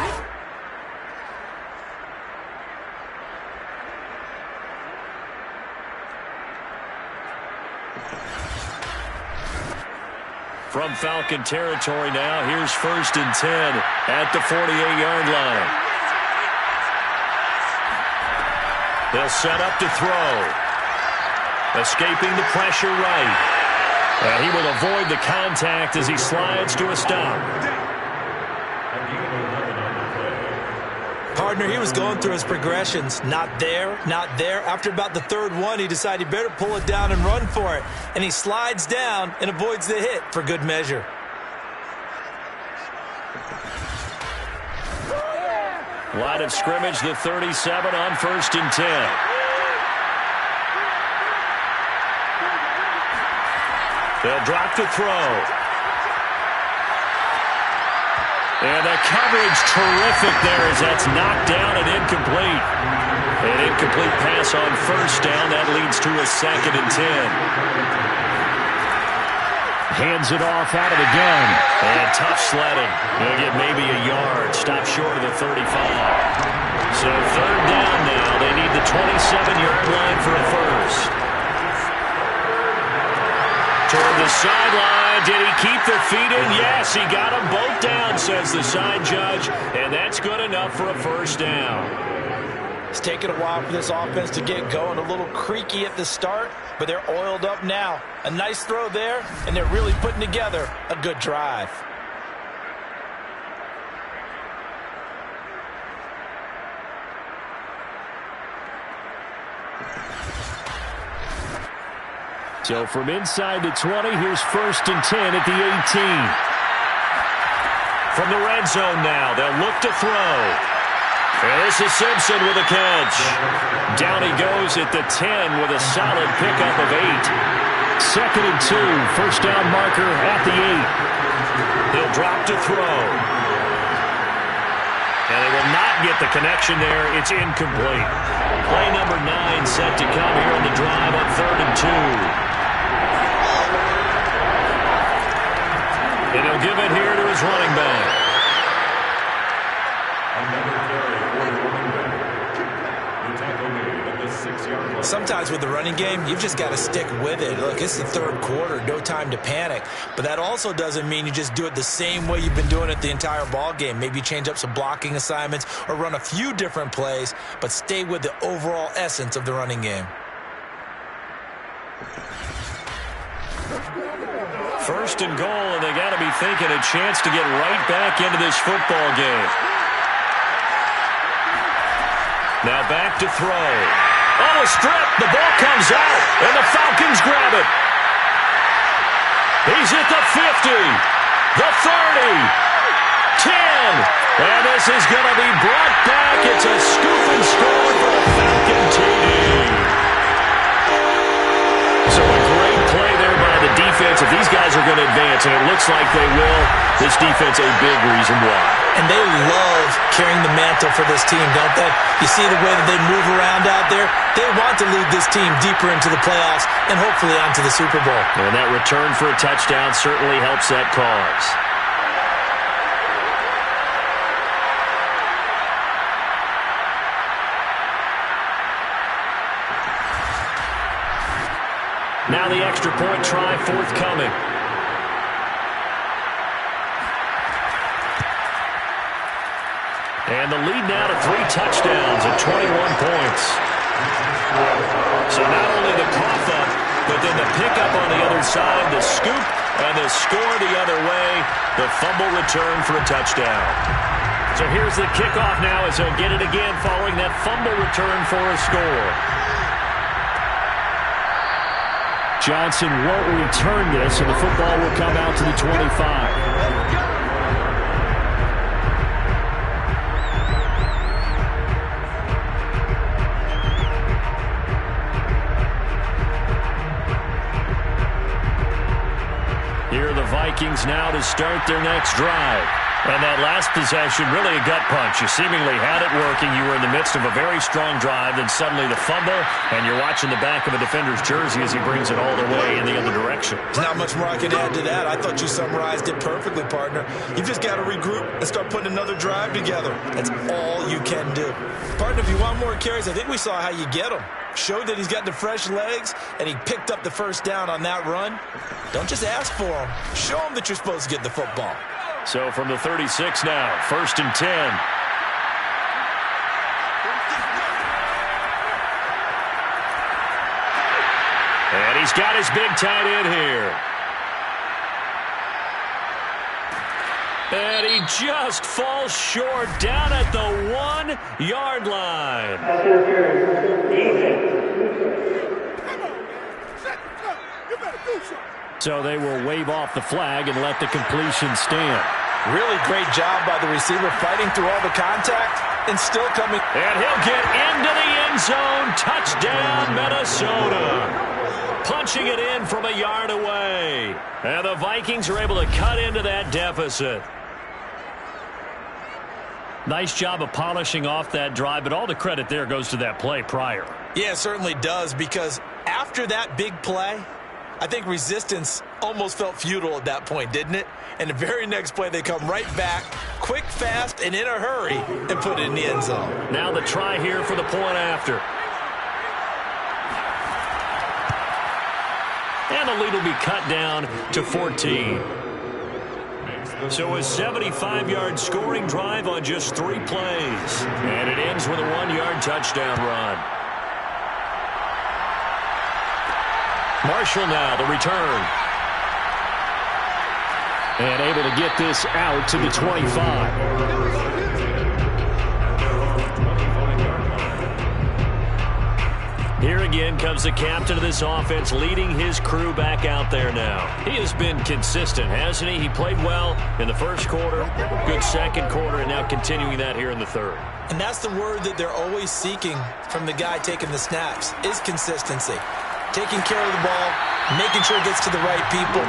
From Falcon territory now, here's 1st and 10 at the 48-yard line. They'll set up to throw. Escaping the pressure right. And he will avoid the contact as he slides to a stop. Partner, he was going through his progressions. Not there, not there. After about the 3rd one, he decided he better pull it down and run for it. And he slides down and avoids the hit for good measure. Line of scrimmage, the 37 on 1st and 10. They'll drop to throw. And the coverage terrific there as that's knocked down and incomplete. An incomplete pass on first down. That leads to a 2nd and 10. Hands it off out of the gun. And tough sledding. They'll get maybe a yard. Stop short of the 35. So 3rd down now. They need the 27-yard line for a first. Toward the sideline. Did he keep the feet in? Yes, he got them both down, says the side judge. And that's good enough for a first down. It's taken a while for this offense to get going. A little creaky at the start, but they're oiled up now. A nice throw there, and they're really putting together a good drive. So from inside the 20, here's 1st and 10 at the 18. From the red zone now, they'll look to throw. And this is Simpson with a catch. Down he goes at the 10 with a solid pickup of 8. 2nd and 2, first down marker at the 8. He'll drop to throw. And they will not get the connection there. It's incomplete. Play number 9 set to come here on the drive on 3rd and 2. And he'll give it here to his running back. Sometimes with the running game, you've just got to stick with it. Look, it's the 3rd quarter, no time to panic. But that also doesn't mean you just do it the same way you've been doing it the entire ball game. Maybe change up some blocking assignments or run a few different plays, but stay with the overall essence of the running game. 1st and goal, and they got to be thinking a chance to get right back into this football game. Now back to throw. Oh, a strip. The ball comes out, and the Falcons grab it. He's at the 50, the 30, 10, and this is going to be brought back. It's a scoop and score for a Falcon TD. So a great play there by the defense. If these guys are going to advance, and it looks like they will, this defense a big reason why. And they love carrying the mantle for this team, don't they? You see the way that they move around out there? They want to lead this team deeper into the playoffs and hopefully onto the Super Bowl. And that return for a touchdown certainly helps that cause. Now the extra point try forthcoming. And the lead now to 3 touchdowns at 21 points. So not only the cough up, but then the pickup on the other side, the scoop, and the score the other way, the fumble return for a touchdown. So here's the kickoff now as they'll get it again following that fumble return for a score. Johnson won't return this, and the football will come out to the 25. Here are the Vikings now to start their next drive. And that last possession, really a gut punch. You seemingly had it working. You were in the midst of a very strong drive, then suddenly the fumble, and you're watching the back of a defender's jersey as he brings it all the way in the other direction. There's not much more I can add to that. I thought you summarized it perfectly, partner. You've just got to regroup and start putting another drive together. That's all you can do. Partner, if you want more carries, I think we saw how you get them. Showed that he's got the fresh legs, and he picked up the first down on that run. Don't just ask for him. Show him that you're supposed to get the football. So from the 36 now, 1st and 10. And he's got his big tight end here. And he just falls short down at the 1-yard line. So they will wave off the flag and let the completion stand. Really great job by the receiver fighting through all the contact and still coming. And he'll get into the end zone. Touchdown, Minnesota. Punching it in from a yard away. And the Vikings are able to cut into that deficit. Nice job of polishing off that drive, but all the credit there goes to that play prior. Yeah, it certainly does, because after that big play, I think resistance almost felt futile at that point, didn't it? And the very next play, they come right back, quick, fast, and in a hurry, and put it in the end zone. Now the try here for the point after. And the lead will be cut down to 14. So a 75-yard scoring drive on just 3 plays. And it ends with a 1-yard touchdown run. Marshall now, the return. And able to get this out to the 25. Here again comes the captain of this offense, leading his crew back out there now. He has been consistent, hasn't he? He played well in the first quarter, good second quarter, and now continuing that here in the third. And that's the word that they're always seeking from the guy taking the snaps, is consistency. Taking care of the ball, making sure it gets to the right people,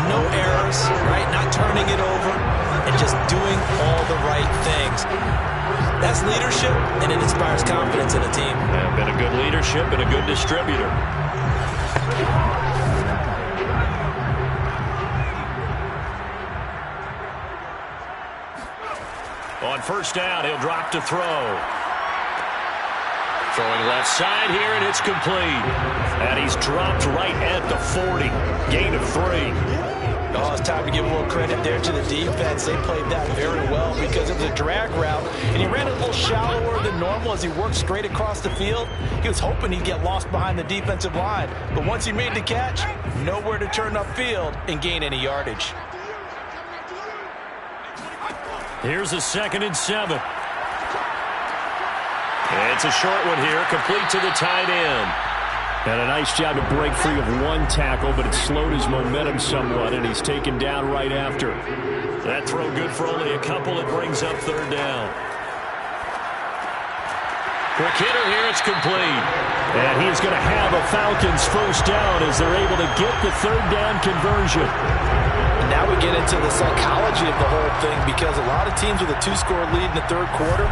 no errors, right? Not turning it over, and just doing all the right things. That's leadership, and it inspires confidence in a team. Yeah, been a good leadership and a good distributor. On first down, he'll drop to throw. Throwing left side here, and it's complete. And he's dropped right at the 40. Gain of 3. Oh, it's time to give a little credit there to the defense. They played that very well because it was a drag route, and he ran a little shallower than normal as he worked straight across the field. He was hoping he'd get lost behind the defensive line, but once he made the catch, nowhere to turn upfield and gain any yardage. Here's a 2nd and 7. It's a short one here, complete to the tight end. And a nice job to break free of one tackle, but it slowed his momentum somewhat, and he's taken down right after. That throw good for only a couple. It brings up third down. Quick hitter here, it's complete. And he's going to have a Falcons first down as they're able to get the third down conversion. And now we get into the psychology of the whole thing, because a lot of teams with a 2-score lead in the third quarter,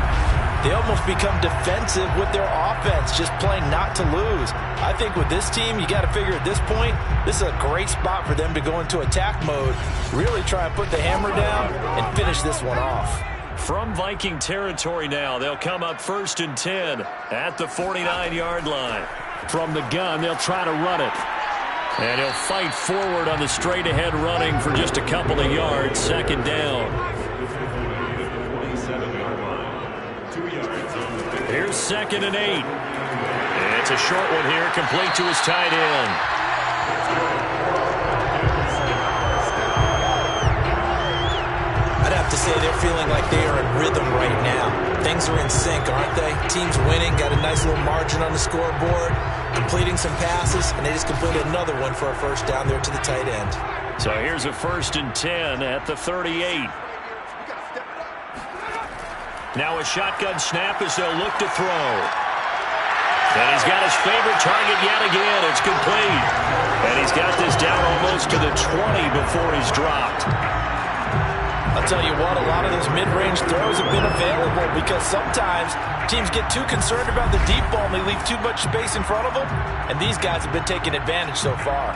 they almost become defensive with their offense, just playing not to lose. I think with this team, you got to figure at this point, this is a great spot for them to go into attack mode, really try and put the hammer down and finish this one off. From Viking territory now, they'll come up 1st and 10 at the 49-yard line. From the gun, they'll try to run it. And he'll fight forward on the straight-ahead running for just a couple of yards, 2nd down. Here's 2nd and 8. And it's a short one here, complete to his tight end. I'd have to say they're feeling like they are in rhythm right now. Things are in sync, aren't they? Team's winning, got a nice little margin on the scoreboard, completing some passes, and they just completed another one for a first down there to the tight end. So here's a 1st and 10 at the 38. Now a shotgun snap as they'll look to throw. And he's got his favorite target yet again. It's complete. And he's got this down almost to the 20 before he's dropped. I'll tell you what, a lot of those mid-range throws have been available because sometimes teams get too concerned about the deep ball and they leave too much space in front of them. And these guys have been taking advantage so far.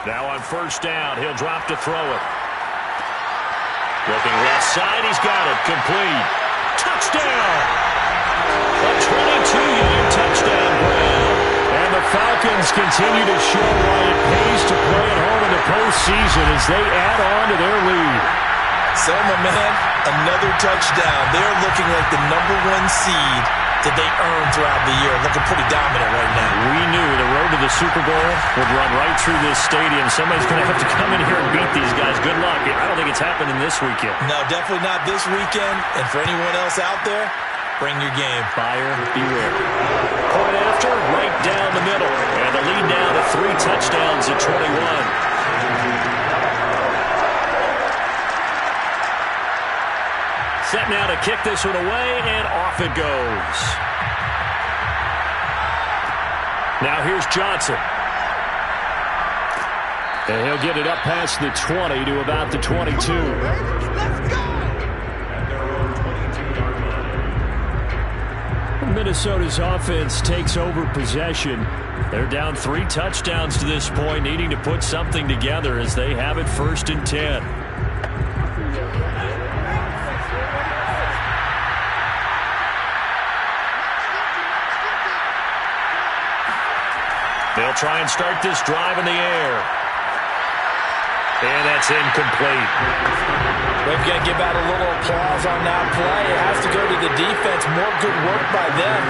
Now on 1st down, he'll drop to throw it. Looking left side, he's got it. Complete. Touchdown! A 22-yard touchdown grab. And the Falcons continue to show why it pays to play at home in the postseason as they add on to their lead. So, my man, another touchdown. They're looking like the #1 seed that they earned throughout the year. Looking pretty dominant right now. We knew the road to the Super Bowl would run right through this stadium. Somebody's going to have to come in here and beat these guys. Good luck. I don't think it's happening this weekend. No, definitely not this weekend. And for anyone else out there, bring your game. Buyer beware. Point after, right down the middle. And the lead down to 3 touchdowns at 21. Set now to kick this one away, and off it goes. Now here's Johnson. And he'll get it up past the 20 to about the 22. Minnesota's offense takes over possession. They're down 3 touchdowns to this point, needing to put something together as they have it 1st and 10. They'll try and start this drive in the air. And that's incomplete. They've got to give out a little applause on that play. It has to go to the defense. More good work by them.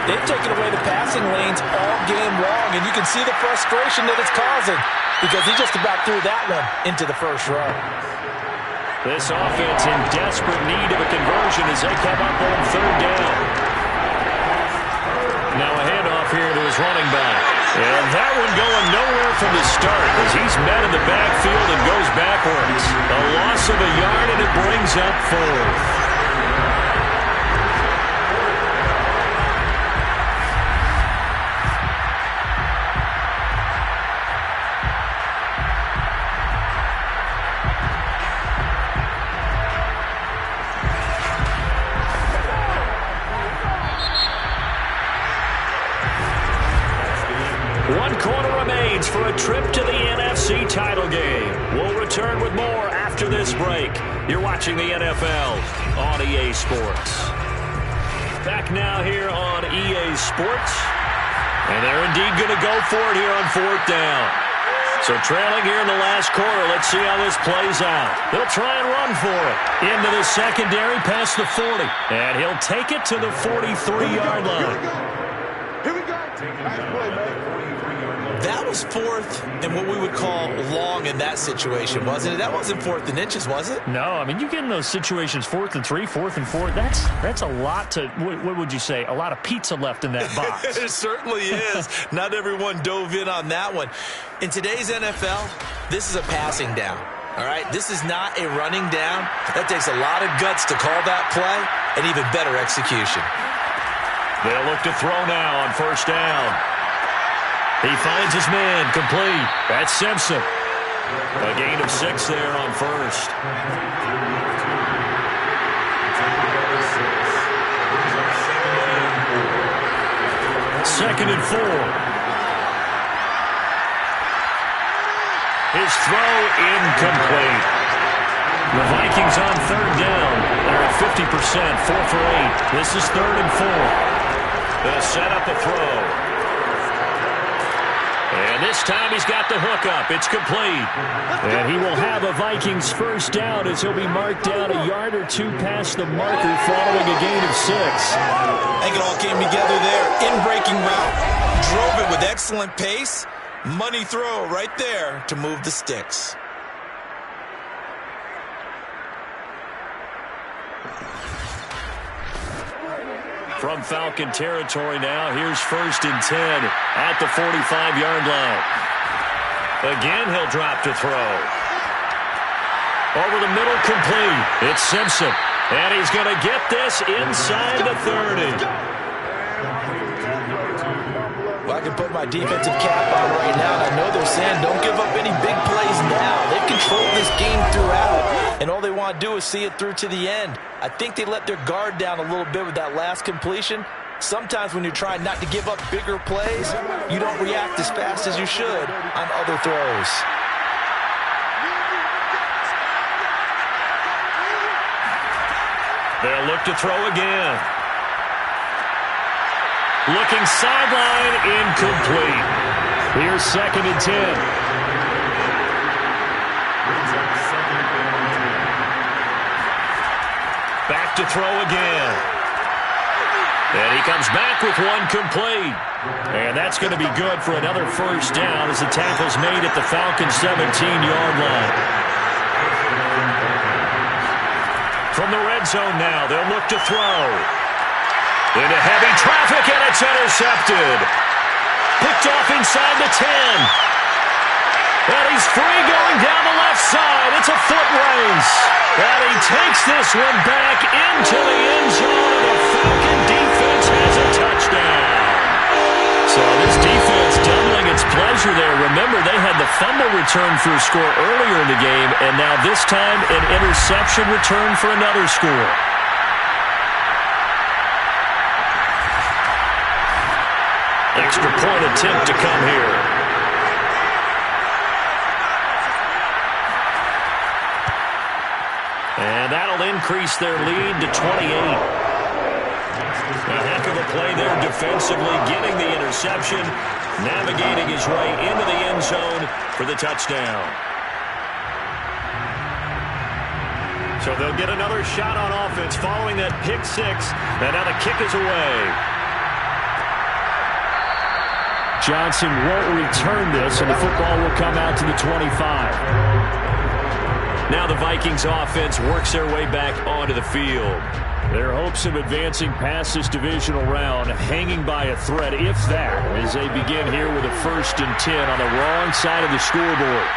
They've taken away the passing lanes all game long, and you can see the frustration that it's causing because he just about threw that one into the first row. This offense in desperate need of a conversion as they come up on 3rd down. Now a handoff here to his running back. And that one going nowhere from the start as he's met in the backfield and goes backwards. A loss of a yard, and it brings up 4th. For a trip to the NFC title game. We'll return with more after this break. You're watching the NFL on EA Sports. Back now here on EA Sports. And they're indeed going to go for it here on 4th down. So trailing here in the last quarter. Let's see how this plays out. They'll try and run for it. Into the secondary, past the 40. And he'll take it to the 43-yard line. Here we go. Nice play, man. That was fourth and what we would call long in that situation, wasn't it? That wasn't 4th and inches, was it? No, I mean, you get in those situations 4th and 3, 4th and 4. That's a lot to, what would you say, a lot of pizza left in that box. It certainly is. Not everyone dove in on that one. In today's NFL, this is a passing down. All right, this is not a running down. That takes a lot of guts to call that play and even better execution. They'll look to throw now on first down. He finds his man, complete. That's Simpson. A gain of 6 there on first. Second and 4. His throw incomplete. The Vikings on third down. They're at 50%, 4 for 8. This is 3rd and 4. They'll set up a throw. And this time he's got the hook up. It's complete. And he will have a Vikings first down as he'll be marked down a yard or 2 past the marker following a gain of 6. I think it all came together there. In-breaking route. Drove it with excellent pace. Money throw right there to move the sticks. From Falcon territory now, here's 1st and 10 at the 45-yard line. Again, he'll drop to throw. Over the middle, complete. It's Simpson, and he's going to get this inside the 30. Well, I can put my defensive cap on right now, and I know they're saying don't give up any big plays now. They've controlled this game throughout, and all they want to do is see it through to the end. I think they let their guard down a little bit with that last completion. Sometimes when you're trying not to give up bigger plays, you don't react as fast as you should on other throws. They'll look to throw again. Looking sideline, incomplete. Here's 2nd and 10. Back to throw again. And he comes back with one complete. And that's going to be good for another first down as the tackle's made at the Falcons' 17-yard line. From the red zone now, they'll look to throw. Into heavy traffic, and it's intercepted. Picked off inside the 10. And he's free going down the left side. It's a foot race. And he takes this one back into the end zone, and the Falcon defense has a touchdown. So this defense doubling its pleasure there. Remember, they had the fumble return for a score earlier in the game, and now this time an interception return for another score. Extra point attempt to come here. And that'll increase their lead to 28. A heck of a play there defensively, getting the interception, navigating his way into the end zone for the touchdown. So they'll get another shot on offense following that pick 6, and now the kick is away. Johnson won't return this, and the football will come out to the 25. Now the Vikings offense works their way back onto the field. Their hopes of advancing past this divisional round hanging by a thread, if that, as they begin here with a 1st and 10 on the wrong side of the scoreboard.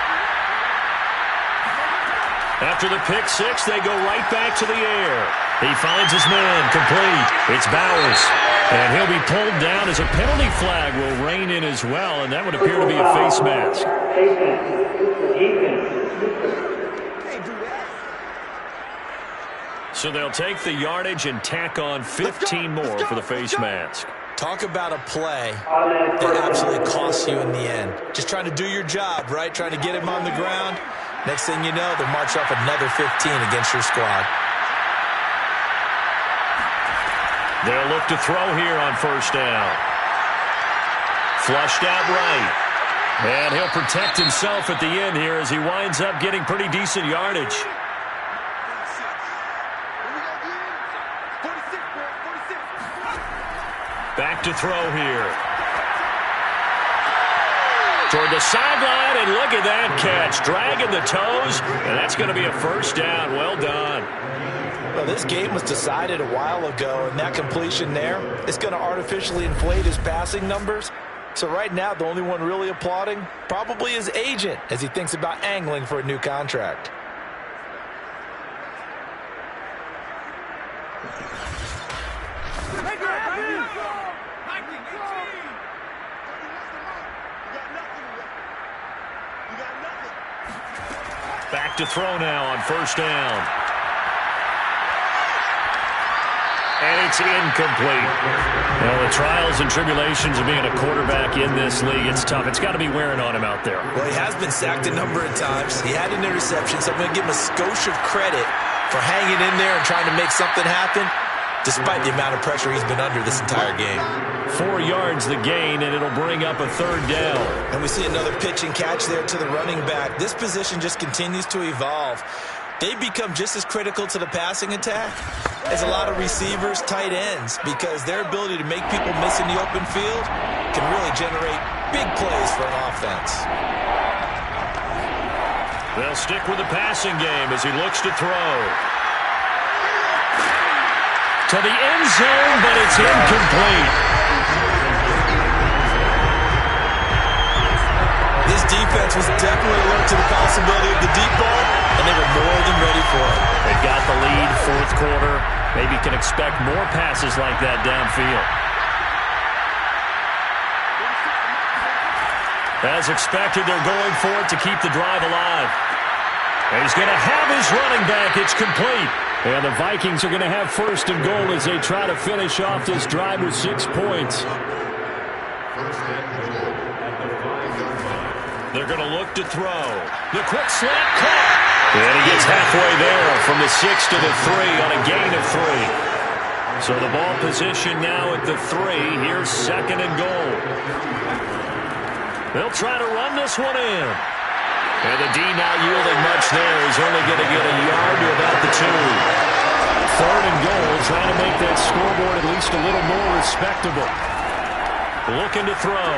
After the pick 6, they go right back to the air. He finds his man, complete. It's Bowers. And he'll be pulled down as a penalty flag will rein in as well, and that would appear to be a face mask. So they'll take the yardage and tack on 15 more for the face mask. Talk about a play that absolutely costs you in the end. Just trying to do your job, right? Trying to get him on the ground. Next thing you know, they'll march off another 15 against your squad. They'll look to throw here on first down. Flushed out right. And he'll protect himself at the end here as he winds up getting pretty decent yardage. Back to throw here. Toward the sideline, and look at that catch. Dragging the toes, and that's going to be a first down. Well done. Well, this game was decided a while ago, and that completion there is going to artificially inflate his passing numbers. So right now, the only one really applauding probably his agent as he thinks about angling for a new contract. Back to throw now on first down. And it's incomplete. Well, the trials and tribulations of being a quarterback in this league, it's tough. It's got to be wearing on him out there. Well, he has been sacked a number of times. He had an interception, so I'm going to give him a skosh of credit for hanging in there and trying to make something happen, despite the amount of pressure he's been under this entire game. 4 yards the gain, and it'll bring up a third down. And we see another pitch and catch there to the running back. This position just continues to evolve. They become just as critical to the passing attack as a lot of receivers, tight ends, because their ability to make people miss in the open field can really generate big plays for an offense. They'll stick with the passing game as he looks to throw. To the end zone, but it's incomplete. This defense was definitely alert to the possibility of the deep ball, and they were more than ready for it. They got the lead, fourth quarter. Maybe can expect more passes like that downfield. As expected, they're going for it to keep the drive alive. And he's going to have his running back. It's complete. And the Vikings are going to have first and goal as they try to finish off this drive with 6 points. They're going to look to throw. The quick slant caught. And he gets halfway there from the 6 to the 3 on a gain of 3. So the ball position now at the 3. Here's second and goal. They'll try to run this one in. And the D not yielding much there. He's only going to get a yard to about the 2. Third and goal, trying to make that scoreboard at least a little more respectable. Looking to throw.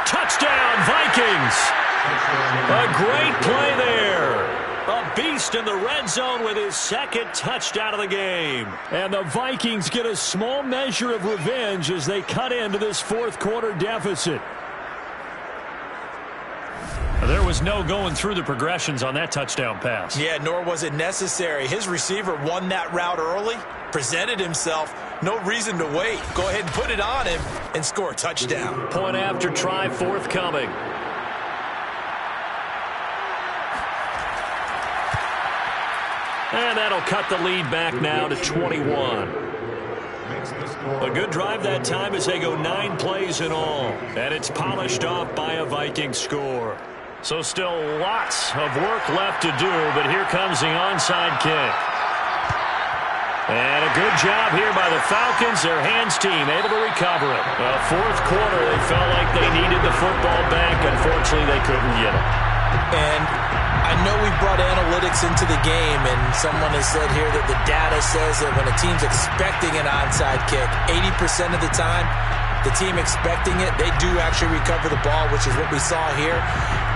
Touchdown, Vikings! A great play there. A beast in the red zone with his second touchdown of the game. And the Vikings get a small measure of revenge as they cut into this fourth quarter deficit. There was no going through the progressions on that touchdown pass. Yeah, nor was it necessary. His receiver won that route early, presented himself. No reason to wait. Go ahead and put it on him and score a touchdown. Point after try forthcoming. And that'll cut the lead back now to 21. A good drive that time as they go 9 plays in all. And it's polished off by a Viking score. So still lots of work left to do, but here comes the onside kick. And a good job here by the Falcons, their hands team, able to recover it. Well, fourth quarter, they felt like they needed the football back. Unfortunately, they couldn't get it. And I know we brought analytics into the game, and someone has said here that the data says that when a team's expecting an onside kick, 80% of the time, the team expecting it, they do actually recover the ball, which is what we saw here.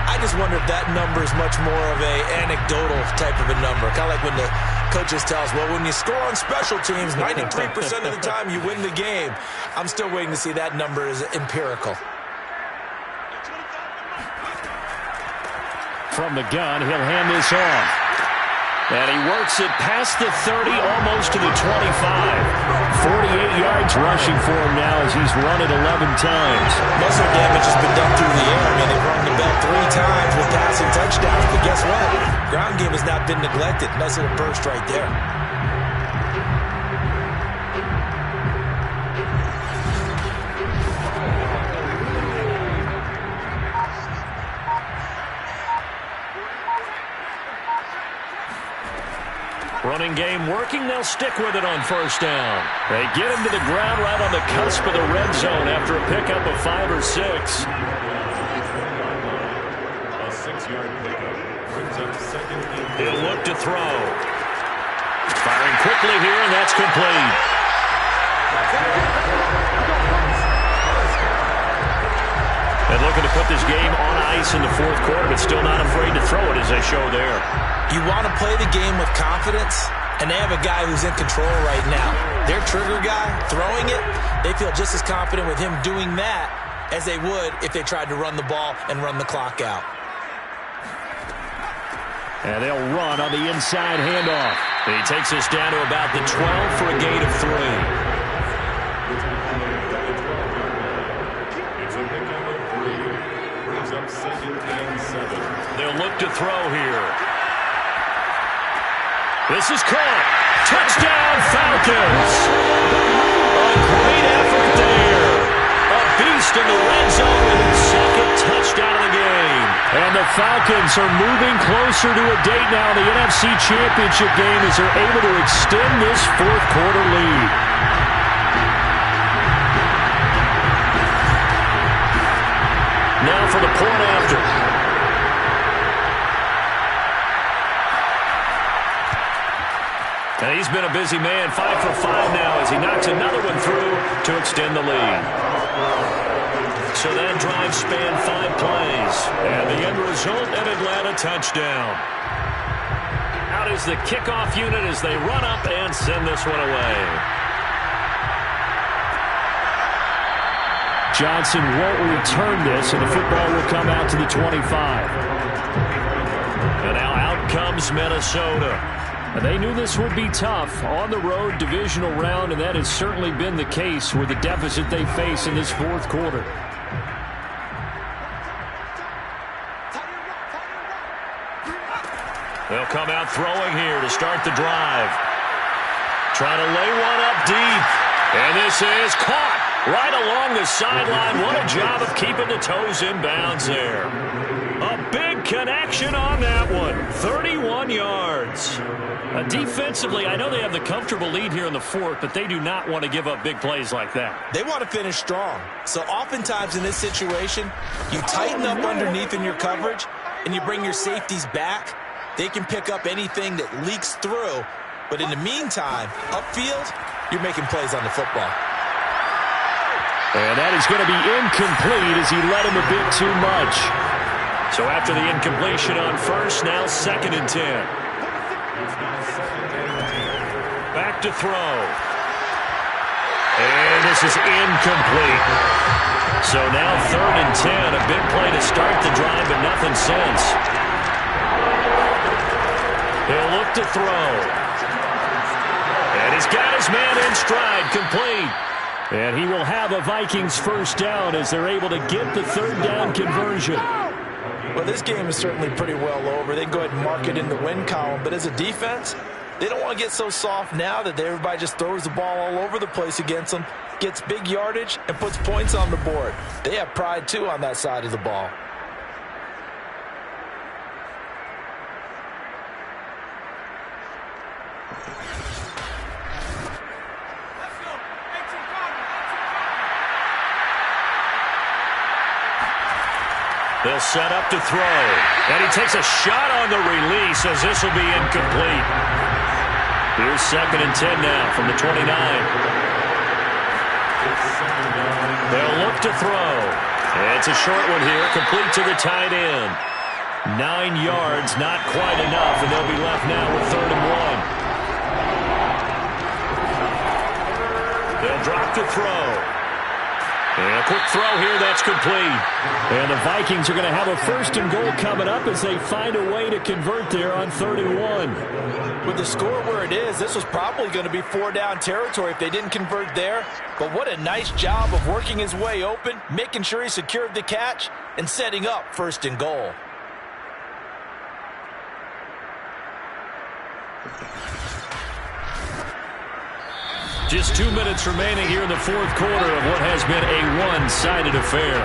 I just wonder if that number is much more of a anecdotal type of a number. Kind of like when the coaches tell us, well, when you score on special teams, 93% of the time you win the game. I'm still waiting to see that number is empirical. From the gun, he'll hand this off. And he works it past the 30, almost to the 25. 48 yards rushing for him now as he's run it 11 times. Muscle damage has been done through the air. I mean, they've run the ball 3 times with passing touchdowns. But guess what? Ground game has not been neglected. Nice little burst right there. Running game working. They'll stick with it on first down. They get him to the ground right on the cusp of the red zone after a pickup of 5 or 6. He'll look to throw. Firing quickly here, and that's complete. And looking to put this game on ice in the fourth quarter, but still not afraid to throw it as they show there. You want to play the game with confidence, and they have a guy who's in control right now. Their trigger guy, throwing it, they feel just as confident with him doing that as they would if they tried to run the ball and run the clock out. And they'll run on the inside handoff. He takes us down to about the 12 for a gain of 3. They'll look to throw here. This is caught. Touchdown, Falcons. A great effort there. A beast in the red zone with his second touchdown of the game. And the Falcons are moving closer to a date now in the NFC Championship game as they're able to extend this fourth quarter lead. Now for the point after. And he's been a busy man, 5 for 5 now as he knocks another one through to extend the lead. So that drive spanned 5 plays. And the end result, an Atlanta touchdown. Out is the kickoff unit as they run up and send this one away. Johnson won't return this, and the football will come out to the 25. And now out comes Minnesota. And they knew this would be tough on the road divisional round, and that has certainly been the case with the deficit they face in this fourth quarter. They'll come out throwing here to start the drive. Trying to lay one up deep. And this is caught right along the sideline. What a job of keeping the toes in bounds there. A big connection on that one. 31 yards. Defensively, I know they have the comfortable lead here in the fourth, but they do not want to give up big plays like that. They want to finish strong. So oftentimes in this situation, you tighten up underneath in your coverage, and you bring your safeties back. They can pick up anything that leaks through. But in the meantime, upfield, you're making plays on the football. And that is going to be incomplete as he led him a bit too much. So after the incompletion on first, now 2nd and 10. Back to throw. And this is incomplete. So now 3rd and 10. A big play to start the drive, but nothing since. He'll look to throw. And he's got his man in stride, complete. And he will have a Vikings first down as they're able to get the 3rd down conversion. Well, this game is certainly pretty well over. They can go ahead and mark it in the win column. But as a defense, they don't want to get so soft now that everybody just throws the ball all over the place against them, gets big yardage, and puts points on the board. They have pride, too, on that side of the ball. They'll set up to throw. And he takes a shot on the release as this will be incomplete. Here's 2nd and 10 now from the 29. They'll look to throw. It's a short one here, complete to the tight end. 9 yards, not quite enough, and they'll be left now with 3rd and 1. They'll drop to throw. And a quick throw here, that's complete. And the Vikings are going to have a 1st and goal coming up as they find a way to convert there on 3rd and 1. With the score where it is, this was probably going to be 4-down territory if they didn't convert there. But what a nice job of working his way open, making sure he secured the catch, and setting up 1st and goal. Just 2 minutes remaining here in the fourth quarter of what has been a one-sided affair.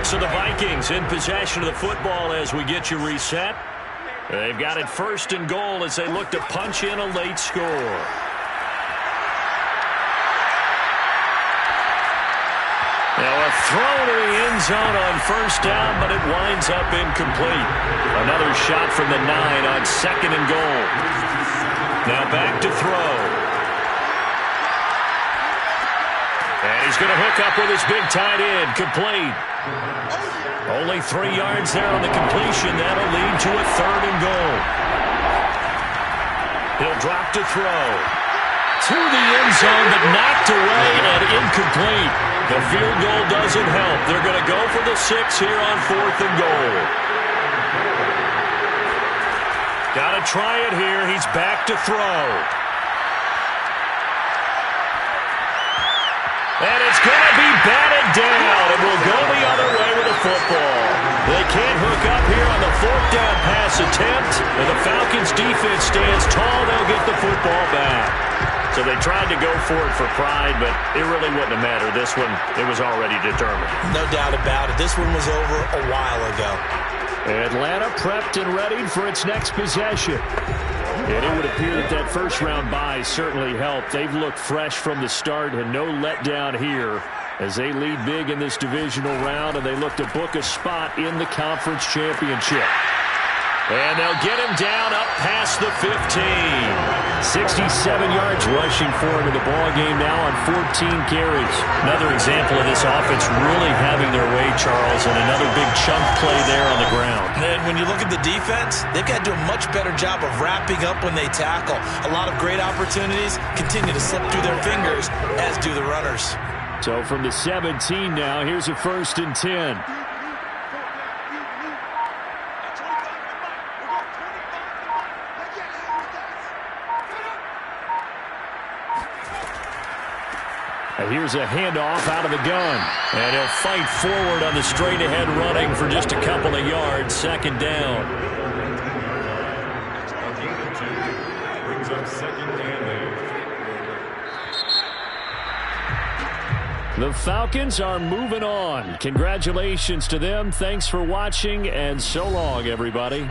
So the Vikings in possession of the football as we get you reset. They've got it 1st and goal as they look to punch in a late score. Now a throw to the end zone on first down, but it winds up incomplete. Another shot from the 9 on 2nd and goal. Now back to throw. And he's going to hook up with his big tight end. Complete. Only 3 yards there on the completion. That'll lead to a 3rd and goal. He'll drop to throw. To the end zone, but knocked away and incomplete. The field goal doesn't help. They're going to go for the 6 here on 4th and goal. Got to try it here. He's back to throw. And it's going to be batted down. It will go the other way with the football. They can't hook up here on the 4th down pass attempt. And the Falcons defense stands tall. They'll get the football back. So they tried to go for it for pride, but it really wouldn't have mattered. This one, it was already determined. No doubt about it. This one was over a while ago. Atlanta prepped and readied for its next possession. And it would appear that that first-round bye certainly helped. They've looked fresh from the start and no letdown here as they lead big in this divisional round, and they look to book a spot in the conference championship. And they'll get him down up past the 15. 67 yards rushing for him in the ballgame now on 14 carries. Another example of this offense really having their way, Charles, and another big chunk play there on the ground. And when you look at the defense, they've got to do a much better job of wrapping up when they tackle. A lot of great opportunities continue to slip through their fingers, as do the runners. So from the 17 now, here's a 1st and 10. And here's a handoff out of the gun. And he'll fight forward on the straight-ahead running for just a couple of yards. 2nd down. Brings up 2nd and 8. The Falcons are moving on. Congratulations to them. Thanks for watching, and so long, everybody.